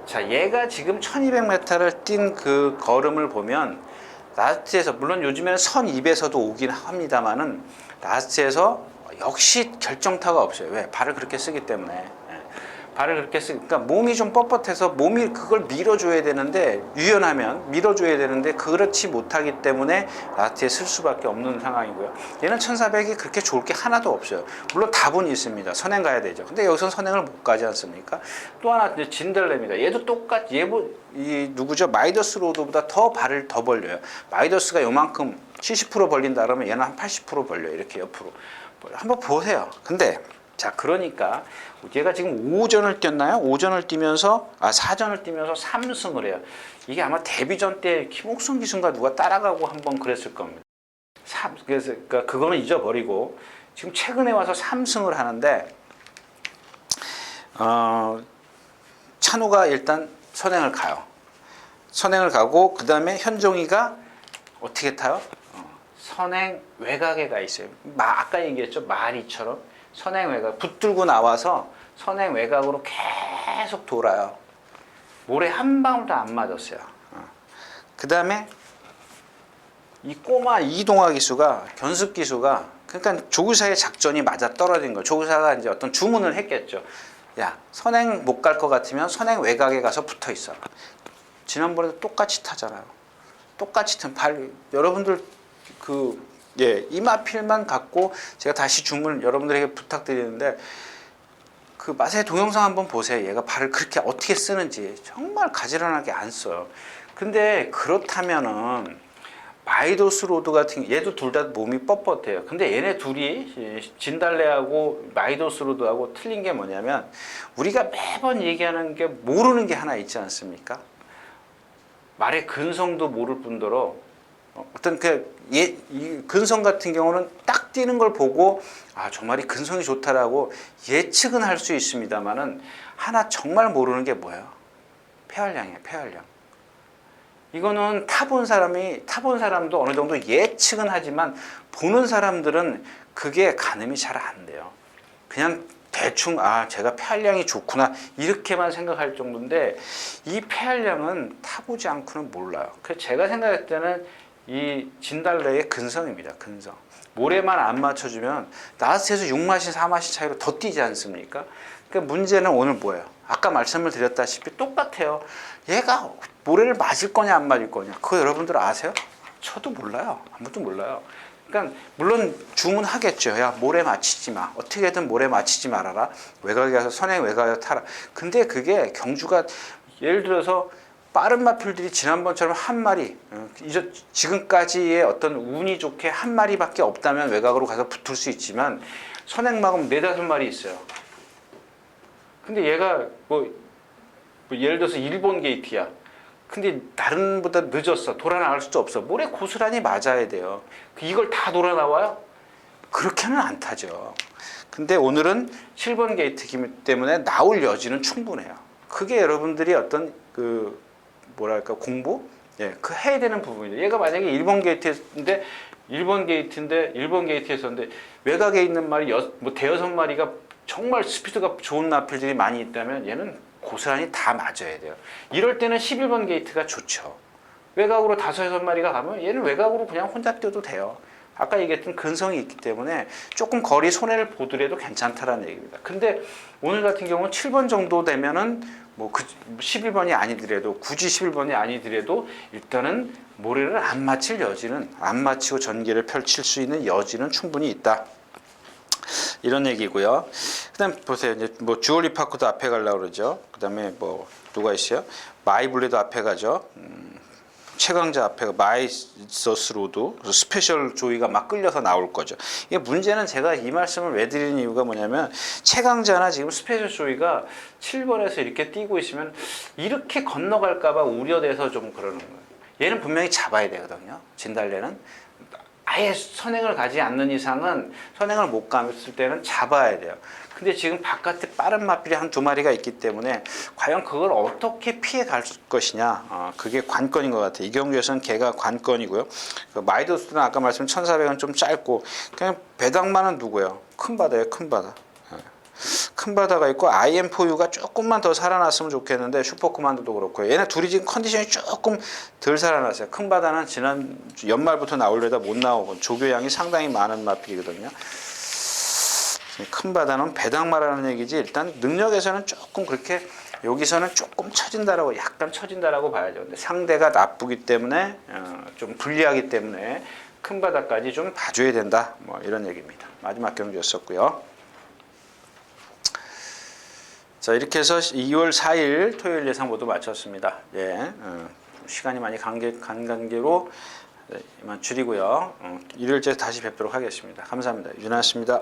자, 얘가 지금 1200m를 뛴 그 걸음을 보면 라스트에서 물론 요즘에는 선 2에서도 오긴 합니다만은 라스트에서 역시 결정타가 없어요. 왜? 발을 그렇게 쓰기 때문에. 발을 그렇게 그러니까 몸이 좀 뻣뻣해서 몸이 그걸 밀어줘야 되는데 유연하면 밀어줘야 되는데 그렇지 못하기 때문에 라스트에 쓸 수밖에 없는 상황이고요. 얘는 1400이 그렇게 좋을 게 하나도 없어요. 물론 답은 있습니다. 선행 가야 되죠. 근데 여기서 선행을 못 가지 않습니까? 또 하나 진달래입니다. 얘도 똑같이 이 누구죠? 마이더스 로드보다 더 발을 더 벌려요. 마이더스가 요만큼 70% 벌린다 그러면 얘는 한 80% 벌려요. 이렇게 옆으로. 한번 보세요. 근데 자 그러니까 얘가 지금 5전을 뛰었나요? 5전을 뛰면서 4전을 뛰면서 3승을 해요. 이게 아마 데뷔전 때 김옥순 기수인가 누가 따라가고 한번 그랬을 겁니다. 그래서 그러니까 그거는 잊어버리고 지금 최근에 와서 3승을 하는데 찬우가 일단 선행을 가요. 선행을 가고 그 다음에 현종이가 어떻게 타요? 선행 외곽에 가 있어요. 아까 얘기했죠. 마리처럼. 선행 외곽 붙들고 나와서 선행 외곽으로 계속 돌아요. 모래 한 방울도 안 맞았어요. 그 다음에 이 꼬마 이동화 기수가 견습 기수가 그러니까 조교사의 작전이 맞아 떨어진 거예요. 조교사가 이제 어떤 주문을 했겠죠. 야 선행 못 갈 것 같으면 선행 외곽에 가서 붙어 있어. 지난번에도 똑같이 타잖아요. 똑같이 여러분들 이마필만 갖고 제가 다시 주문 여러분들에게 부탁드리는데 그 맛의 동영상 한번 보세요. 얘가 발을 그렇게 어떻게 쓰는지 정말 가지런하게 안 써요. 근데 그렇다면은 마이도스 로드 같은 얘도 둘 다 몸이 뻣뻣해요. 근데 얘네 둘이 진달래하고 마이도스 로드하고 틀린 게 뭐냐면 우리가 매번 얘기하는 게 모르는 게 하나 있지 않습니까? 말의 근성도 모를 뿐더러 어떤 이 근성 같은 경우는 딱 뛰는 걸 보고 저 말이 근성이 좋다라고 예측은 할 수 있습니다만은 하나 정말 모르는 게 뭐예요? 폐활량이에요. 폐활량. 이거는 타본 사람도 어느 정도 예측은 하지만 보는 사람들은 그게 가늠이 잘 안 돼요. 그냥 대충 제가 폐활량이 좋구나 이렇게만 생각할 정도인데 이 폐활량은 타보지 않고는 몰라요. 그래서 제가 생각할 때는 이 진달래의 근성입니다. 근성. 모래만 안 맞춰주면 라스트에서 6마신 4마신 차이로 더 뛰지 않습니까? 그러니까 문제는 오늘 뭐예요? 아까 말씀을 드렸다시피 똑같아요. 얘가 모래를 맞을 거냐 안 맞을 거냐 그거 여러분들 아세요? 저도 몰라요. 아무도 몰라요. 그러니까 물론 주문하겠죠. 야 모래 맞히지 마. 어떻게든 모래 맞히지 말아라. 외곽에 가서 선행 외곽에 타라. 근데 그게 경주가 예를 들어서 빠른 마필들이 지난번처럼 한 마리 지금까지의 어떤 운이 좋게 한 마리밖에 없다면 외곽으로 가서 붙을 수 있지만 선행막은 4-5마리 있어요. 근데 얘가 뭐 예를 들어서 일본 게이트야. 근데 다른 보다 늦었어. 돌아 나갈 수도 없어. 모래 고스란히 맞아야 돼요. 이걸 다 돌아 나와요? 그렇게는 안 타죠. 근데 오늘은 7번 게이트이기 때문에 나올 여지는 충분해요. 그게 여러분들이 어떤 그 뭐랄까 공부? 예, 그 해야 되는 부분이죠. 얘가 만약에 1번 게이트인데 1번 게이트였었는데 외곽에 있는 말이 뭐 대여섯 마리가 정말 스피드가 좋은 마필들이 많이 있다면 얘는 고스란히 다 맞아야 돼요. 이럴 때는 11번 게이트가 좋죠. 외곽으로 5-6마리가 가면 얘는 외곽으로 그냥 혼자 뛰어도 돼요. 아까 얘기했던 근성이 있기 때문에 조금 거리 손해를 보더라도 괜찮다라는 얘기입니다. 근데 오늘 같은 경우는 7번 정도 되면은 뭐 11번이 아니더라도 굳이 11번이 아니더라도 일단은 모래를 안 맞힐 여지는 안 맞히고 전개를 펼칠 수 있는 여지는 충분히 있다. 이런 얘기고요. 그다음 보세요. 이제 뭐 주얼리 파크도 앞에 가려고 그러죠. 그다음에 뭐 누가 있어요? 마이블레도 앞에 가죠. 최강자 앞에 마이서스 로드 스페셜 조이가 막 끌려서 나올 거죠. 이게 문제는 제가 이 말씀을 왜 드리는 이유가 뭐냐면 최강자나 지금 스페셜 조이가 7번에서 이렇게 뛰고 있으면 이렇게 건너갈까봐 우려돼서 좀 그러는 거예요. 얘는 분명히 잡아야 되거든요. 진달래는 아예 선행을 가지 않는 이상은 선행을 못 갔을 때는 잡아야 돼요. 근데 지금 바깥에 빠른 마필이 한 2마리가 있기 때문에 과연 그걸 어떻게 피해 갈 것이냐, 그게 관건인 것 같아요. 이 경기에서는 걔가 관건이고요. 그 마이더스는 아까 말씀 1400은 좀 짧고 그냥 배당만은 누구예요? 큰 바다예요. 큰 바다. 큰 바다가 있고 IM4U가 조금만 더 살아났으면 좋겠는데 슈퍼코만도도 그렇고요. 얘네 둘이 지금 컨디션이 조금 덜 살아났어요. 큰 바다는 지난 연말부터 나오려다 못 나오고 조교양이 상당히 많은 마필이거든요. 큰 바다는 배당마라는 얘기지 일단 능력에서는 조금 그렇게 여기서는 조금 처진다라고 약간 처진다라고 봐야죠. 근데 상대가 나쁘기 때문에 좀 불리하기 때문에 큰 바다까지 좀 봐줘야 된다. 뭐 이런 얘기입니다. 마지막 경기였었고요. 자, 이렇게 해서 2월 4일 토요일 예상 모두 마쳤습니다. 예, 시간이 많이 간 관계로 이만 줄이고요. 일요일째 다시 뵙도록 하겠습니다. 감사합니다. 윤아였습니다.